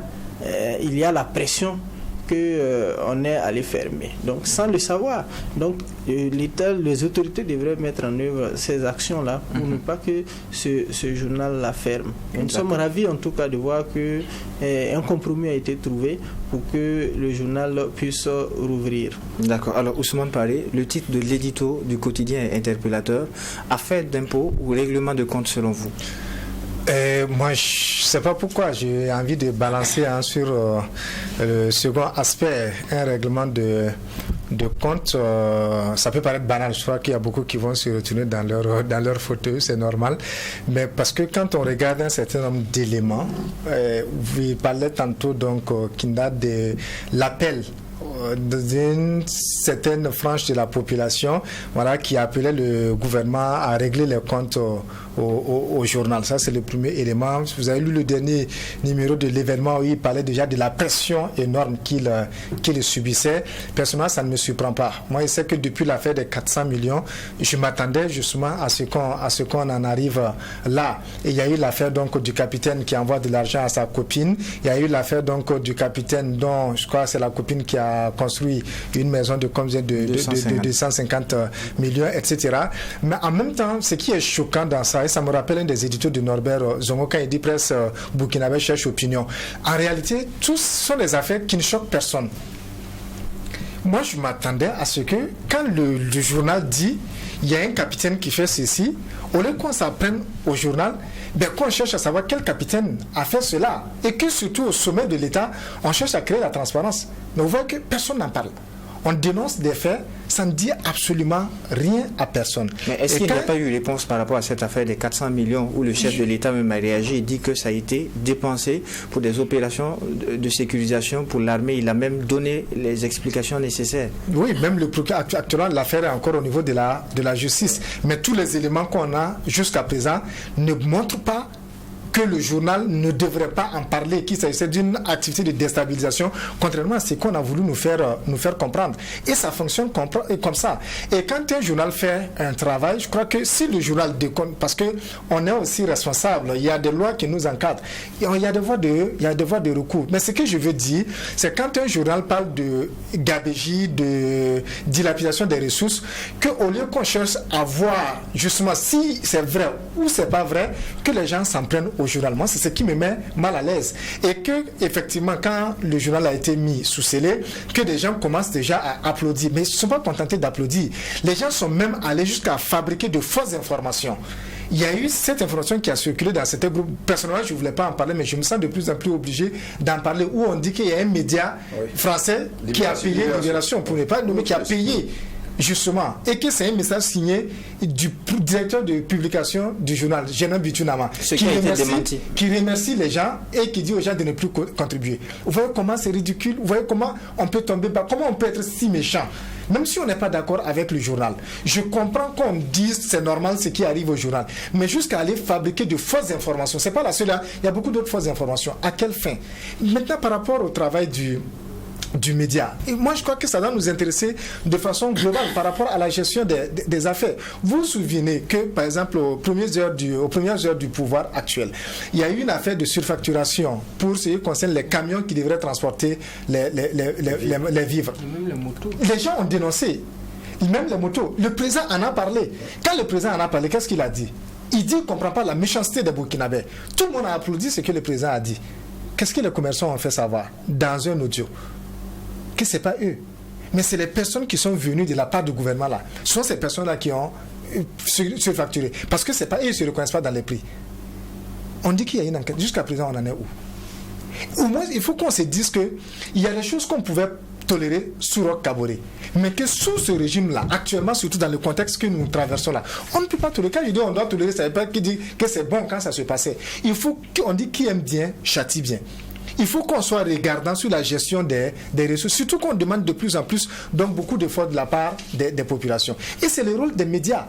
la pression qu'on est allé fermer. Donc sans le savoir. Donc l'État, les autorités devraient mettre en œuvre ces actions-là pour ne pas que ce journal-là ferme. Nous sommes ravis en tout cas de voir qu'un compromis a été trouvé pour que le journal puisse rouvrir. D'accord. Alors Ousmane Paré, le titre de l'édito du quotidien est interpellateur. Affaires d'impôts ou règlement de compte selon vous? Moi, je ne sais pas pourquoi j'ai envie de balancer sur le second aspect, un règlement de compte. Ça peut paraître banal, je crois qu'il y a beaucoup qui vont se retourner dans leur fauteuil, c'est normal. Mais parce que quand on regarde un certain nombre d'éléments, vous parlez tantôt donc qu'il y a l'appel d'une certaine frange de la population, voilà, qui appelait le gouvernement à régler les comptes au journal. Ça, c'est le premier élément. Vous avez lu le dernier numéro de l'événement où il parlait déjà de la pression énorme qu'il subissait. Personnellement, ça ne me surprend pas. Moi, je sais que depuis l'affaire des 400 millions, je m'attendais justement à ce qu'on en arrive là. Et il y a eu l'affaire donc du capitaine qui envoie de l'argent à sa copine. Il y a eu l'affaire donc du capitaine dont je crois que c'est la copine qui a construit une maison de combien de 250 millions, etc. Mais en même temps, ce qui est choquant dans ça, et ça me rappelle un des éditeurs de Norbert Zongo quand il dit presse burkinabé cherche opinion. En réalité, tous sont des affaires qui ne choquent personne. Moi, je m'attendais à ce que, quand le journal dit il y a un capitaine qui fait ceci, au lieu qu'on s'en prenne au journal, qu'on cherche à savoir quel capitaine a fait cela. Et que surtout au sommet de l'État, on cherche à créer la transparence. Mais vous voyez que personne n'en parle. On dénonce des faits, ça ne dit absolument rien à personne. Mais est-ce qu'il n'y a pas eu réponse par rapport à cette affaire des 400 millions où le chef de l'État même a réagi et dit que ça a été dépensé pour des opérations de sécurisation pour l'armée? Il a même donné les explications nécessaires. Oui, même le procureur actuellement, l'affaire est encore au niveau de la justice. Mais tous les éléments qu'on a jusqu'à présent ne montrent pas que le journal ne devrait pas en parler, qu'il s'agissait d'une activité de déstabilisation, contrairement à ce qu'on a voulu nous faire comprendre. Et ça fonctionne comme ça. Et quand un journal fait un travail, je crois que si le journal déconne, parce qu'on est aussi responsable, il y a des lois qui nous encadrent, il y a des voies de recours. Mais ce que je veux dire, c'est quand un journal parle de gabégie, de dilapidation des ressources, qu'au lieu qu'on cherche à voir justement si c'est vrai ou c'est pas vrai, que les gens s'en prennent au journal. Moi, c'est ce qui me met mal à l'aise. Et que, effectivement, quand le journal a été mis sous scellé, que des gens commencent déjà à applaudir. Mais ils ne sont pas contentés d'applaudir. Les gens sont même allés jusqu'à fabriquer de fausses informations. Il y a eu cette information qui a circulé dans certains groupes. Personnellement, je ne voulais pas en parler, mais je me sens de plus en plus obligé d'en parler, où on dit qu'il y a un média français qui a payé Libération, pour ne pas le nommer, qui a payé justement, et que c'est un message signé du directeur de publication du journal, Génon Bitunama, qui remercie les gens et qui dit aux gens de ne plus contribuer. Vous voyez comment c'est ridicule, vous voyez comment on peut tomber bas, comment on peut être si méchant, même si on n'est pas d'accord avec le journal. Je comprends qu'on dise c'est normal ce qui arrive au journal, mais jusqu'à aller fabriquer de fausses informations, c'est pas la seule, il y a beaucoup d'autres fausses informations. À quelle fin? Maintenant, par rapport au travail du média. Et moi, je crois que ça doit nous intéresser de façon globale par rapport à la gestion des affaires. Vous vous souvenez que, par exemple, aux premières heures du pouvoir actuel, il y a eu une affaire de surfacturation pour ce qui concerne les camions qui devraient transporter les vivres. Même les motos. Les gens ont dénoncé. Même les motos. Le président en a parlé. Quand le président en a parlé, qu'est-ce qu'il a dit? Il dit qu'il ne comprend pas la méchanceté des Burkinabés. Tout le monde a applaudi ce que le président a dit. Qu'est-ce que les commerçants ont fait savoir dans un audio? Que ce n'est pas eux, mais c'est les personnes qui sont venues de la part du gouvernement là. Ce sont ces personnes-là qui ont surfacturé. Parce que ce n'est pas eux qui ne se reconnaissent pas dans les prix. On dit qu'il y a une enquête. Jusqu'à présent, on en est où? Au moins, il faut qu'on se dise qu'il y a des choses qu'on pouvait tolérer sous Roch Kaboré. Mais que sous ce régime-là, actuellement, surtout dans le contexte que nous traversons là, on ne peut pas tolérer. Quand je dis on doit tolérer, ça ne veut pas dire que c'est bon quand ça se passait. Il faut qu'on dise qui aime bien, châtie bien. Il faut qu'on soit regardant sur la gestion des ressources, surtout qu'on demande de plus en plus donc beaucoup d'efforts de la part des populations. Et c'est le rôle des médias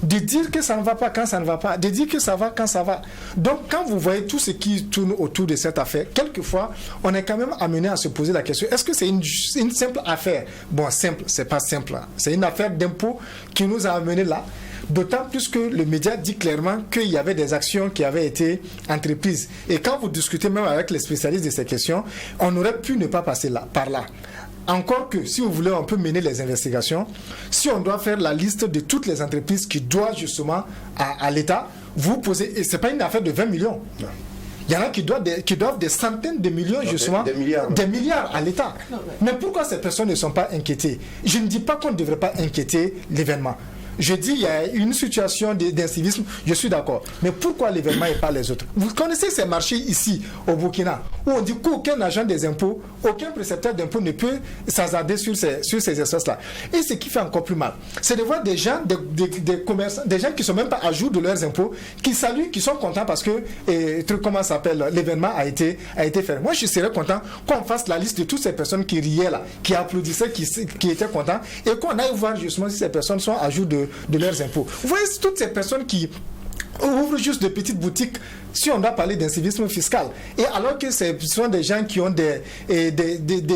de dire que ça ne va pas quand ça ne va pas, de dire que ça va quand ça va. Donc quand vous voyez tout ce qui tourne autour de cette affaire, quelquefois on est quand même amené à se poser la question, est-ce que c'est une simple affaire? Bon, simple, c'est pas simple. C'est une affaire d'impôt qui nous a amené là. D'autant plus que le média dit clairement qu'il y avait des actions qui avaient été entreprises. Et quand vous discutez même avec les spécialistes de ces questions, on aurait pu ne pas passer par là. Encore que, si vous voulez, on peut mener les investigations. Si on doit faire la liste de toutes les entreprises qui doivent justement à l'État, vous posez... Et ce n'est pas une affaire de 20 millions. Non. Il y en a qui doivent des centaines de millions, justement, des milliards à l'État. Mais pourquoi ces personnes ne sont pas inquiétées? Je ne dis pas qu'on ne devrait pas inquiéter l'événement. Je dis il y a une situation d'incivisme, je suis d'accord. Mais pourquoi l'événement et pas les autres? Vous connaissez ces marchés ici, au Burkina, où on dit qu'aucun agent des impôts, aucun précepteur d'impôts ne peut s'hasarder sur ces espaces-là. Et ce qui fait encore plus mal, c'est de voir des gens, des commerçants, des gens qui ne sont même pas à jour de leurs impôts, qui saluent, qui sont contents parce que, comment ça s'appelle, l'événement a été fait. Moi, je serais content qu'on fasse la liste de toutes ces personnes qui riaient là, qui applaudissaient, qui étaient contents, et qu'on aille voir justement si ces personnes sont à jour de leurs impôts. Vous voyez toutes ces personnes qui On ouvre juste de petites boutiques si on doit parler d'incivisme fiscal. Et alors que ce sont des gens qui ont des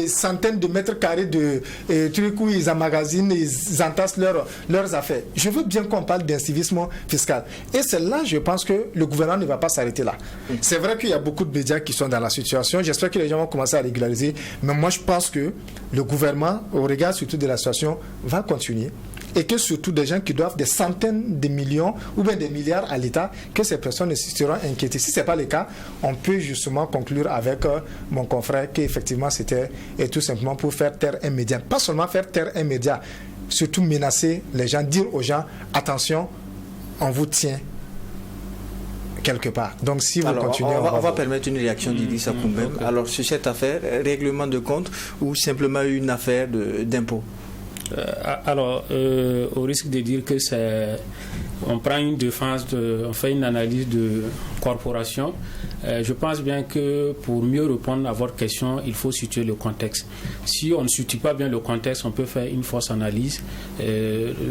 centaines de mètres carrés de trucs où ils emmagasinent, ils entassent leurs affaires. Je veux bien qu'on parle d'incivisme fiscal. Et c'est là, je pense que le gouvernement ne va pas s'arrêter là. C'est vrai qu'il y a beaucoup de médias qui sont dans la situation. J'espère que les gens vont commencer à régulariser. Mais moi, je pense que le gouvernement, au regard surtout de la situation, va continuer. Et que surtout des gens qui doivent des centaines de millions ou bien des milliards à l'État, que ces personnes ne seront inquiétées. Si ce n'est pas le cas, on peut justement conclure avec mon confrère qu'effectivement c'était tout simplement pour faire taire un média. Pas seulement faire taire un média, surtout menacer les gens, dire aux gens, attention, on vous tient quelque part. Donc si vous continuez... On va permettre une réaction d'Idrissa Koumbem. Alors sur cette affaire, règlement de compte ou simplement une affaire d'impôt? Au risque de dire que on prend une défense, on fait une analyse de corporation, je pense bien que pour mieux répondre à votre question, il faut situer le contexte. Si on ne situe pas bien le contexte, on peut faire une fausse analyse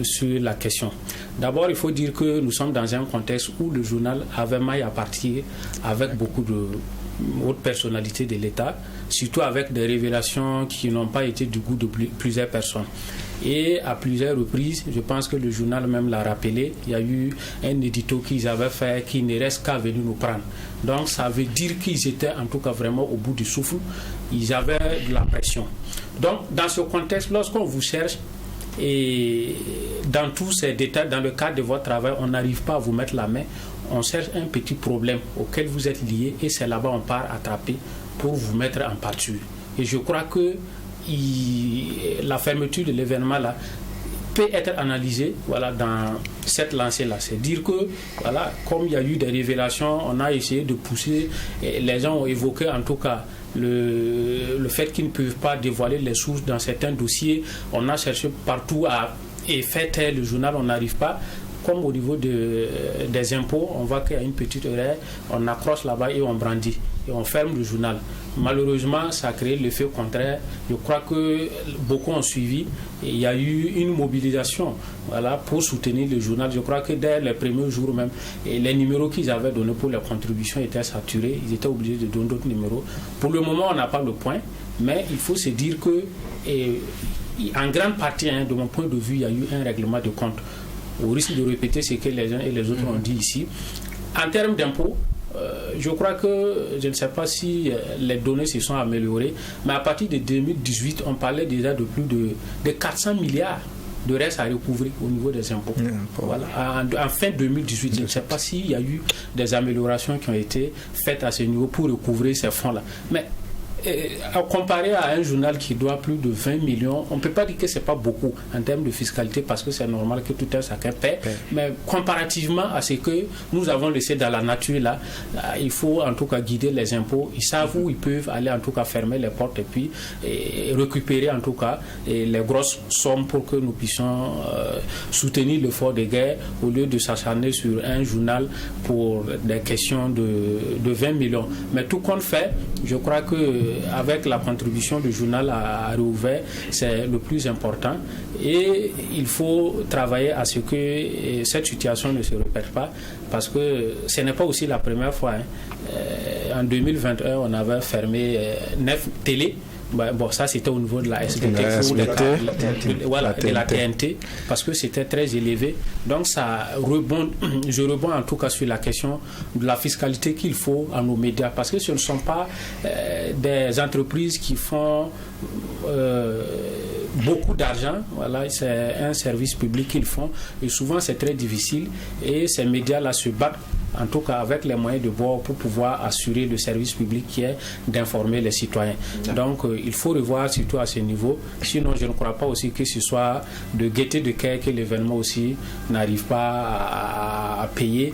sur la question. D'abord, il faut dire que nous sommes dans un contexte où le journal avait maille à partir avec beaucoup de hautes personnalités de l'État, surtout avec des révélations qui n'ont pas été du goût de plusieurs personnes. Et à plusieurs reprises, je pense que le journal même l'a rappelé, il y a eu un édito qu'ils avaient fait qui ne reste qu'à venir nous prendre. Donc ça veut dire qu'ils étaient en tout cas vraiment au bout du souffle, ils avaient de la pression. Donc dans ce contexte, lorsqu'on vous cherche, et dans tous ces détails, dans le cadre de votre travail, on n'arrive pas à vous mettre la main, on cherche un petit problème auquel vous êtes lié et c'est là-bas on part attraper pour vous mettre en pâture. Et je crois que la fermeture de l'événement là peut être analysée dans cette lancée-là. C'est dire que, comme il y a eu des révélations, on a essayé de pousser, et les gens ont évoqué en tout cas le fait qu'ils ne peuvent pas dévoiler les sources dans certains dossiers. On a cherché partout et faire taire le journal, on n'arrive pas. Comme au niveau des impôts, on voit qu'il y a une petite erreur, on accroche là-bas et on brandit. Et on ferme le journal. Malheureusement, ça a créé l'effet contraire. Je crois que beaucoup ont suivi. Et il y a eu une mobilisation pour soutenir le journal. Je crois que dès les premiers jours même, les numéros qu'ils avaient donnés pour les contributions étaient saturés. Ils étaient obligés de donner d'autres numéros. Pour le moment, on n'a pas le point. Mais il faut se dire que, en grande partie, de mon point de vue, il y a eu un règlement de compte. Au risque de répéter ce que les uns et les autres ont dit ici. En termes d'impôts, je crois que, je ne sais pas si les données se sont améliorées, mais à partir de 2018, on parlait déjà de plus de 400 milliards de reste à recouvrir au niveau des impôts. En fin 2018, je ne sais pas s'il y a eu des améliorations qui ont été faites à ce niveau pour recouvrir ces fonds-là. Mais comparé à un journal qui doit plus de 20 millions, on ne peut pas dire que ce n'est pas beaucoup en termes de fiscalité parce que c'est normal que tout un chacun paie. Mais comparativement à ce que nous avons laissé dans la nature là, il faut en tout cas guider les impôts. Ils savent où ils peuvent aller en tout cas fermer les portes et puis récupérer en tout cas les grosses sommes pour que nous puissions soutenir l'effort de guerre au lieu de s'acharner sur un journal pour des questions de 20 millions. Mais tout compte fait, je crois que avec la contribution du journal à Réouvert, c'est le plus important et il faut travailler à ce que cette situation ne se répète pas parce que ce n'est pas aussi la première fois. En 2021, on avait fermé 9 télés. Bon, ça c'était au niveau de la SDT de la TNT parce que c'était très élevé. Donc je rebondis en tout cas sur la question de la fiscalité qu'il faut à nos médias parce que ce ne sont pas des entreprises qui font beaucoup d'argent, c'est un service public qu'ils font et souvent c'est très difficile et ces médias-là se battent en tout cas avec les moyens de bord pour pouvoir assurer le service public qui est d'informer les citoyens. Donc il faut revoir surtout à ce niveau, sinon je ne crois pas aussi que ce soit de gaieté de cœur que l'événement aussi n'arrive pas à payer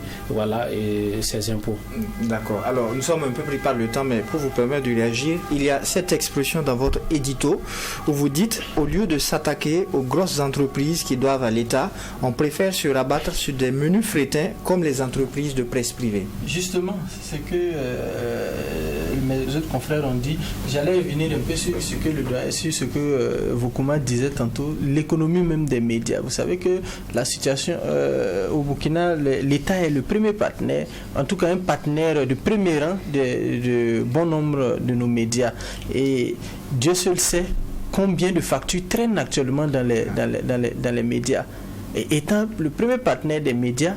ses impôts. D'accord, alors nous sommes un peu pris par le temps, mais pour vous permettre de réagir, il y a cette expression dans votre édito où vous dites au lieu de s'attaquer aux grosses entreprises qui doivent à l'État, on préfère se rabattre sur des menus frétins comme les entreprises de presse privée. Justement, c'est que mes autres confrères ont dit, j'allais venir un peu sur ce que Vokouma disait tantôt, l'économie même des médias. Vous savez que la situation au Burkina, l'État est le premier partenaire, en tout cas un partenaire de premier rang de bon nombre de nos médias. Et Dieu seul sait combien de factures traînent actuellement dans les médias. Et étant le premier partenaire des médias,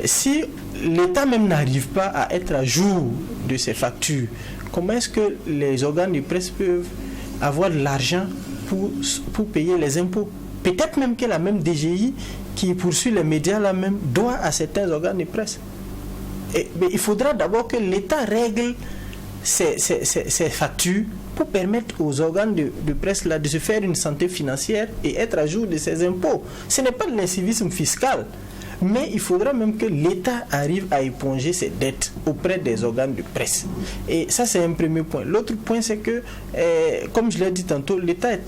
si l'État même n'arrive pas à être à jour de ces factures, comment est-ce que les organes de presse peuvent avoir de l'argent pour payer les impôts? Peut-être même que la même DGI qui poursuit les médias là même doit à certains organes de presse. Mais il faudra d'abord que l'État règle ces factures pour permettre aux organes de presse là de se faire une santé financière et être à jour de ses impôts. Ce n'est pas de l'incivisme fiscal, mais il faudra même que l'État arrive à éponger ses dettes auprès des organes de presse. Et ça, c'est un premier point. L'autre point, c'est que, comme je l'ai dit tantôt, l'État est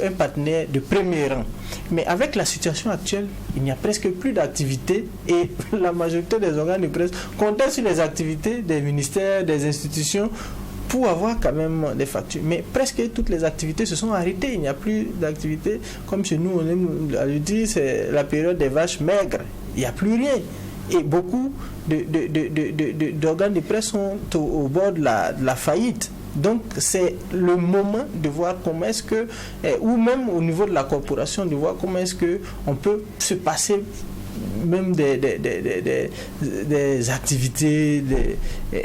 un partenaire de premier rang. Mais avec la situation actuelle, il n'y a presque plus d'activités et la majorité des organes de presse comptent sur les activités des ministères, des institutions, pour avoir quand même des factures. Mais presque toutes les activités se sont arrêtées. Il n'y a plus d'activités. Comme chez nous, on aime à le dire, c'est la période des vaches maigres. Il n'y a plus rien. Et beaucoup d'organes de presse sont au bord de la faillite. Donc c'est le moment de voir comment est-ce que, ou même au niveau de la corporation, de voir comment est-ce qu'on peut se passer même des activités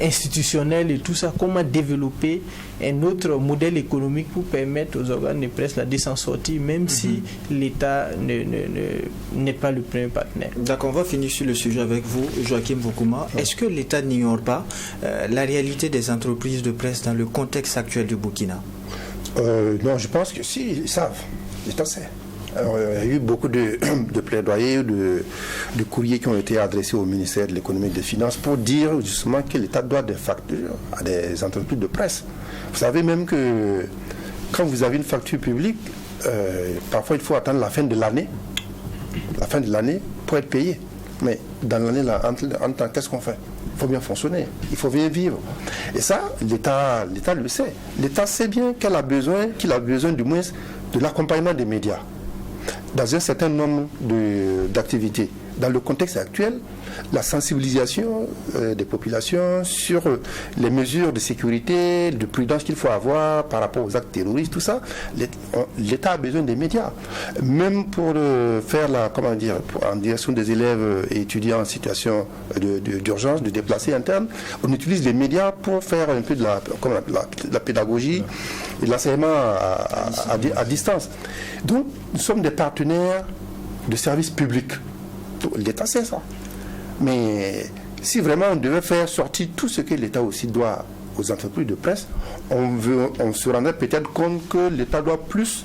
institutionnelles et tout ça, comment développer un autre modèle économique pour permettre aux organes de presse de s'en sortir, même si l'État n'est pas le premier partenaire. D'accord, on va finir sur le sujet avec vous, Joachim Vokouma. Est-ce que l'État n'ignore pas la réalité des entreprises de presse dans le contexte actuel du Burkina? Non, je pense que si, ils savent. L'État sait. Alors, il y a eu beaucoup de plaidoyers, de courriers qui ont été adressés au ministère de l'économie et des finances pour dire justement que l'État doit des factures à des entreprises de presse. Vous savez même que quand vous avez une facture publique, parfois il faut attendre la fin de l'année pour être payé. Mais dans l'année, là, en temps, qu'est-ce qu'on fait? Il faut bien fonctionner, il faut bien vivre. Et ça, l'État le sait. L'État sait bien qu'il a besoin du moins de l'accompagnement des médias dans un certain nombre d'activités. Dans le contexte actuel, la sensibilisation des populations sur les mesures de sécurité, de prudence qu'il faut avoir par rapport aux actes terroristes, tout ça, l'État a besoin des médias. Même pour faire en direction des élèves et étudiants en situation d'urgence, de déplacés internes, on utilise les médias pour faire un peu de la pédagogie et de l'enseignement à distance. Donc, nous sommes des partenaires de services publics. L'État sait ça. Mais si vraiment on devait faire sortir tout ce que l'État aussi doit aux entreprises de presse, on se rendrait peut-être compte que l'État doit plus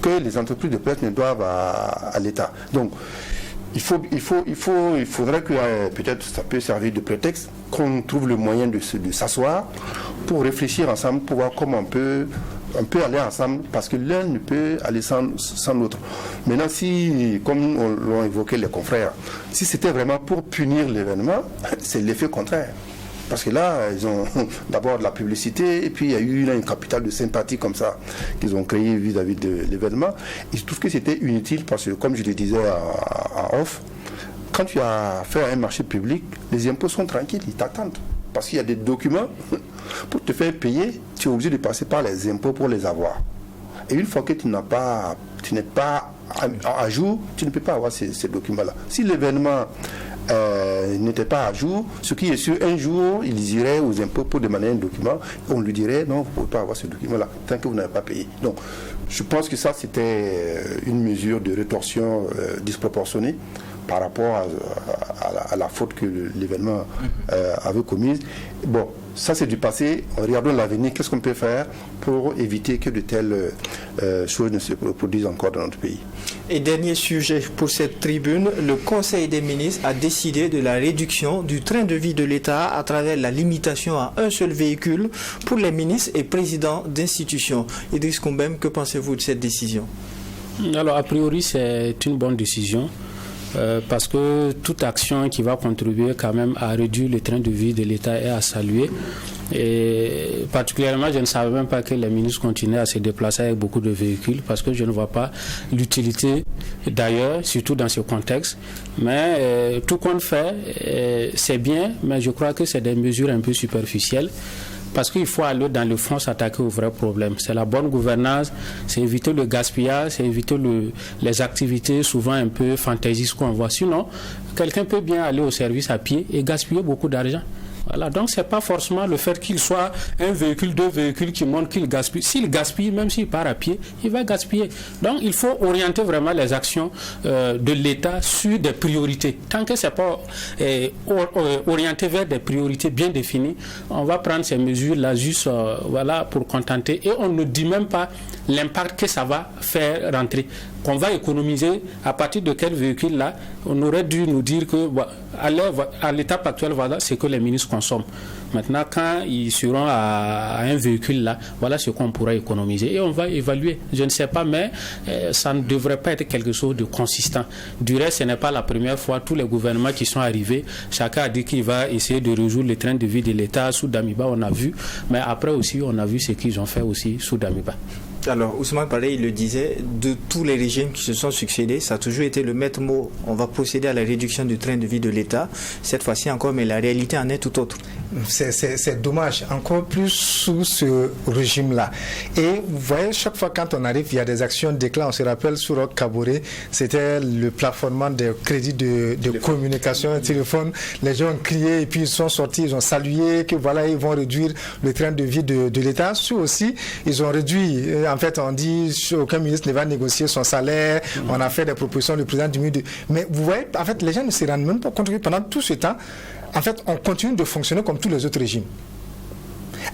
que les entreprises de presse ne doivent à l'État. Donc, il faudrait que peut-être ça peut servir de prétexte qu'on trouve le moyen de s'asseoir pour réfléchir ensemble, pour voir comment on peut aller ensemble, parce que l'un ne peut aller sans l'autre. Maintenant, si, comme l'ont évoqué les confrères, si c'était vraiment pour punir l'événement, c'est l'effet contraire. Parce que là, ils ont d'abord de la publicité, et puis il y a eu un capital de sympathie comme ça qu'ils ont créé vis-à-vis de l'événement. Il se trouve que c'était inutile parce que, comme je le disais en off, quand tu as fait un marché public, les impôts sont tranquilles, ils t'attendent. Parce qu'il y a des documents, pour te faire payer, tu es obligé de passer par les impôts pour les avoir. Et une fois que tu n'es pas à jour, tu ne peux pas avoir ces documents-là. Si l'événement n'était pas à jour, ce qui est sûr, un jour, ils iraient aux impôts pour demander un document, on lui dirait non, vous ne pouvez pas avoir ce document-là, tant que vous n'avez pas payé. Donc, je pense que ça, c'était une mesure de rétorsion disproportionnée par rapport à la faute que l'événement avait commise. Bon, ça c'est du passé. Regardons l'avenir. Qu'est-ce qu'on peut faire pour éviter que de telles choses ne se reproduisent encore dans notre pays? Et dernier sujet pour cette tribune, le Conseil des ministres a décidé de la réduction du train de vie de l'État à travers la limitation à un seul véhicule pour les ministres et présidents d'institutions. Idriss Koumbem, que pensez-vous de cette décision? Alors, a priori, c'est une bonne décision. Parce que toute action qui va contribuer quand même à réduire le train de vie de l'État est à saluer. Et particulièrement, je ne savais même pas que les ministres continuaient à se déplacer avec beaucoup de véhicules parce que je ne vois pas l'utilité d'ailleurs, surtout dans ce contexte. Mais tout compte fait, c'est bien, mais je crois que c'est des mesures un peu superficielles. Parce qu'il faut aller dans le fond, s'attaquer au vrai problème. C'est la bonne gouvernance, c'est éviter le gaspillage, c'est éviter les activités souvent un peu fantaisistes qu'on voit. Sinon, quelqu'un peut bien aller au service à pied et gaspiller beaucoup d'argent. Voilà, donc c'est pas forcément le fait qu'il soit un véhicule, deux véhicules qui montrent qu'il gaspille. S'il gaspille, même s'il part à pied, il va gaspiller. Donc il faut orienter vraiment les actions de l'État sur des priorités. Tant que c'est pas orienté vers des priorités bien définies, on va prendre ces mesures-là juste voilà, pour contenter. Et on ne dit même pas l'impact que ça va faire rentrer. Qu'on va économiser à partir de quel véhicule là, on aurait dû nous dire que à l'étape actuelle, voilà ce que les ministres consomment. Maintenant, quand ils seront à un véhicule là, voilà ce qu'on pourra économiser et on va évaluer. Je ne sais pas, mais ça ne devrait pas être quelque chose de consistant. Du reste, ce n'est pas la première fois. Tous les gouvernements qui sont arrivés, chacun a dit qu'il va essayer de résoudre le train de vie de l'État. Sous Damiba, on a vu, mais après aussi, on a vu ce qu'ils ont fait aussi sous Damiba. Alors, Ousmane Palais, il le disait, de tous les régimes qui se sont succédés, ça a toujours été le maître mot. On va procéder à la réduction du train de vie de l'État. Cette fois-ci encore, mais la réalité en est tout autre. C'est dommage, encore plus sous ce régime-là. Et vous voyez, chaque fois quand on arrive, il y a des actions d'éclat. On se rappelle, sur Roch Kaboré, c'était le plafonnement des crédits de communication, téléphone. Les gens ont crié et puis ils sont sortis, ils ont salué que voilà, ils vont réduire le train de vie de l'État. Ceux aussi, ils ont réduit. En fait, on dit aucun ministre ne va négocier son salaire. On a fait des propositions, le président du ministre. Mais vous voyez, en fait, les gens ne se rendent même pas compte que pendant tout ce temps, en fait, on continue de fonctionner comme tous les autres régimes.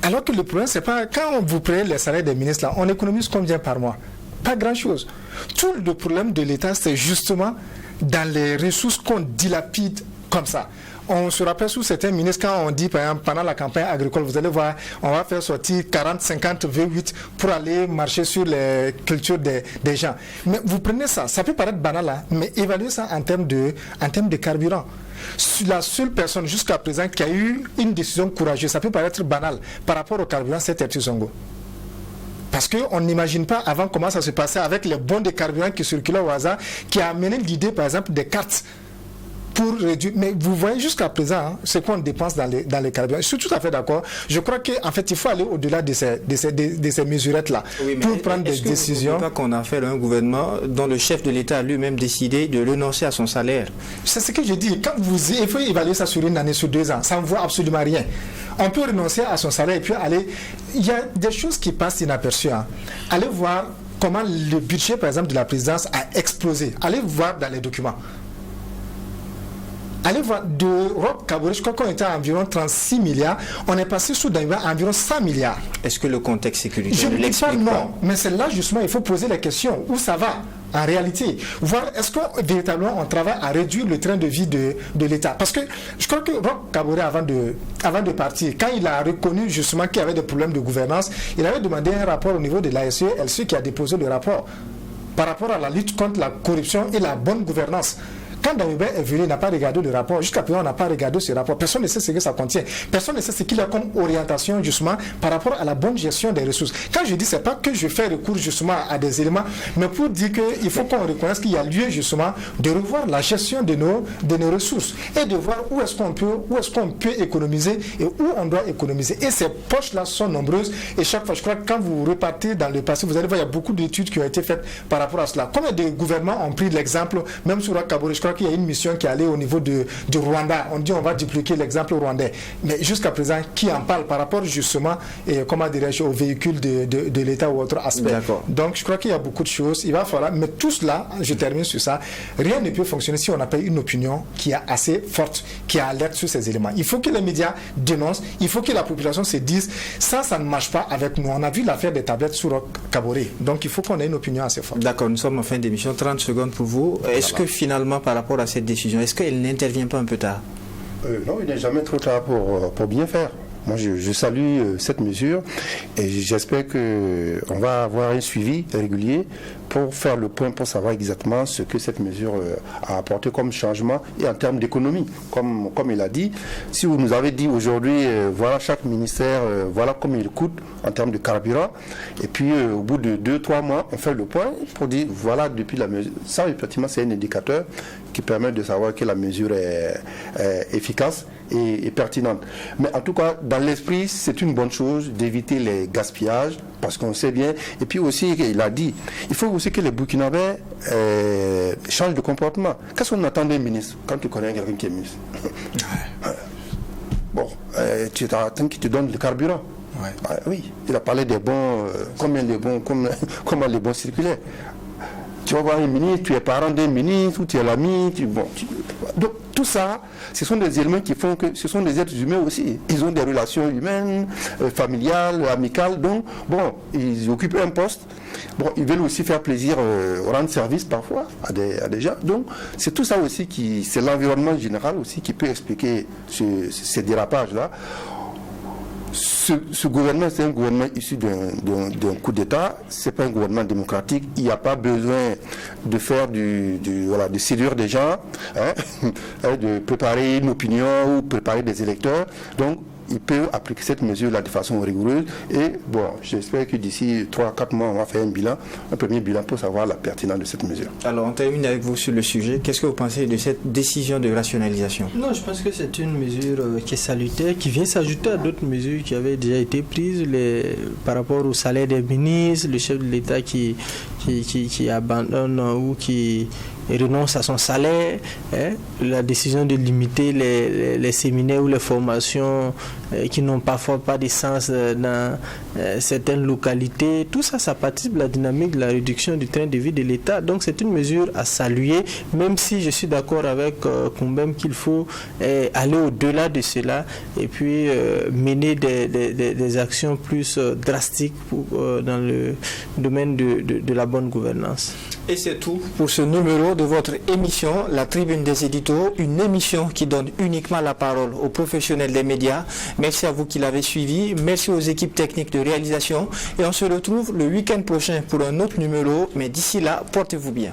Alors que le problème, c'est pas quand vous prenez les salaires des ministres là, on économise combien par mois? Pas grand-chose. Tout le problème de l'État, c'est justement dans les ressources qu'on dilapide comme ça. On se rappelle sous certains ministres quand on dit, par exemple, pendant la campagne agricole, vous allez voir, on va faire sortir 40, 50 V8 pour aller marcher sur les cultures des gens. Mais vous prenez ça, ça peut paraître banal, hein, mais évaluez ça en termes de carburant. La seule personne jusqu'à présent qui a eu une décision courageuse, ça peut paraître banal, par rapport au carburant, c'est Tertu Zongo. Parce qu'on n'imagine pas avant comment ça se passait avec les bons de carburant qui circulaient au hasard, qui a amené l'idée, par exemple, des cartes pour réduire. Mais vous voyez jusqu'à présent, hein, ce qu'on dépense dans les carburants. Je suis tout à fait d'accord. Je crois qu'en fait, il faut aller au-delà de ces mesurettes-là pour prendre des décisions. Pas qu'on a affaire à un gouvernement dont le chef de l'État a lui-même décidé de renoncer à son salaire. C'est ce que je dis. Quand il faut évaluer ça sur une année, sur 2 ans, ça ne voit absolument rien. On peut renoncer à son salaire et puis aller. Il y a des choses qui passent inaperçues. Hein. Allez voir comment le budget, par exemple, de la présidence a explosé. Allez voir dans les documents. Allez voir, de Roch Kaboré, je crois qu'on était à environ 36 milliards. On est passé sous Damiba à environ 100 milliards. Est-ce que le contexte sécuritaire je ne l'explique pas? Non, mais c'est là justement, il faut poser la question. Où ça va en réalité? Voir, est-ce que véritablement on travaille à réduire le train de vie de l'État? Parce que je crois que Roch Kaboré, avant de partir, quand il a reconnu justement qu'il y avait des problèmes de gouvernance, il avait demandé un rapport au niveau de l'ASE, LCE qui a déposé le rapport par rapport à la lutte contre la corruption et la bonne gouvernance. Quand Damiba est venu, il n'a pas regardé le rapport. Jusqu'à présent, on n'a pas regardé ce rapport. Personne ne sait ce que ça contient. Personne ne sait ce qu'il a comme orientation, justement, par rapport à la bonne gestion des ressources. Quand je dis, ce n'est pas que je fais recours, justement, à des éléments, mais pour dire qu'il faut qu'on reconnaisse qu'il y a lieu, justement, de revoir la gestion de nos ressources et de voir où est-ce qu'on peut économiser et où on doit économiser. Et ces poches-là sont nombreuses. Et chaque fois, je crois que quand vous repartez dans le passé, vous allez voir, il y a beaucoup d'études qui ont été faites par rapport à cela. Combien de gouvernements ont pris l'exemple, même sur Roch Kaboré, je crois qu'il y a une mission qui est allée au niveau du Rwanda. On dit on va dupliquer l'exemple rwandais. Mais jusqu'à présent, qui en parle par rapport justement comment dirais-je, aux véhicules de l'État ou autre aspect. Donc je crois qu'il y a beaucoup de choses. Il va falloir, mais tout cela, je termine sur ça, rien ne peut fonctionner si on n'a pas une opinion qui est assez forte, qui alerte sur ces éléments. Il faut que les médias dénoncent, il faut que la population se dise, ça ne marche pas avec nous. On a vu l'affaire des tablettes sur Roch Kaboré. Donc il faut qu'on ait une opinion assez forte. D'accord, nous sommes en fin d'émission. 30 secondes pour vous. Est-ce que finalement, par rapport à cette décision, est-ce qu'elle n'intervient pas un peu tard? Non, il n'est jamais trop tard pour bien faire. moi je salue cette mesure et j'espère qu'on va avoir un suivi régulier pour faire le point, pour savoir exactement ce que cette mesure a apporté comme changement et en termes d'économie. Comme il a dit, si vous nous avez dit aujourd'hui, voilà chaque ministère, voilà combien il coûte en termes de carburant, et puis au bout de 2-3 mois, on fait le point pour dire, voilà, depuis la mesure, ça effectivement c'est un indicateur qui permet de savoir que la mesure est efficace et pertinente. Mais en tout cas, dans l'esprit, c'est une bonne chose d'éviter les gaspillages, parce qu'on sait bien, et puis aussi, il a dit, il faut aussi que les Burkinabés changent de comportement. Qu'est-ce qu'on attend d'un ministre quand tu connais quelqu'un qui est ministre? Bon, tu attends qu'il te donne le carburant. Ouais. Oui, il a parlé des bons, comment les bons circulaires. Tu vas voir un ministre, tu es parent d'un ministre, ou tu es l'ami, donc tout ça, ce sont des éléments qui font que ce sont des êtres humains aussi. Ils ont des relations humaines, familiales, amicales, donc bon, ils occupent un poste. Bon, ils veulent aussi faire plaisir, rendre service parfois à des gens. Donc c'est tout ça aussi c'est l'environnement général aussi qui peut expliquer ces dérapages-là. Ce gouvernement, c'est un gouvernement issu d'un coup d'État, c'est pas un gouvernement démocratique, il n'y a pas besoin de faire de séduire des gens, de préparer une opinion ou préparer des électeurs. Donc, il peut appliquer cette mesure-là de façon rigoureuse et bon, j'espère que d'ici 3-4 mois, on va faire un premier bilan pour savoir la pertinence de cette mesure. Alors, on termine avec vous sur le sujet. Qu'est-ce que vous pensez de cette décision de rationalisation? Non, je pense que c'est une mesure qui est salutaire, qui vient s'ajouter à d'autres mesures qui avaient déjà été prises par rapport au salaire des ministres, le chef de l'État qui abandonne ou qui renonce à son salaire, la décision de limiter les séminaires ou les formations qui n'ont parfois pas de sens dans certaines localités. Tout ça, ça participe de la dynamique de la réduction du train de vie de l'État. Donc c'est une mesure à saluer, même si je suis d'accord avec Koumbem qu'il faut aller au-delà de cela et puis mener des actions plus drastiques dans le domaine de la bonne gouvernance. Et c'est tout pour ce numéro de votre émission La Tribune des éditos, une émission qui donne uniquement la parole aux professionnels des médias. Merci à vous qui l'avez suivi, merci aux équipes techniques de réalisation et on se retrouve le week-end prochain pour un autre numéro, mais d'ici là, portez-vous bien.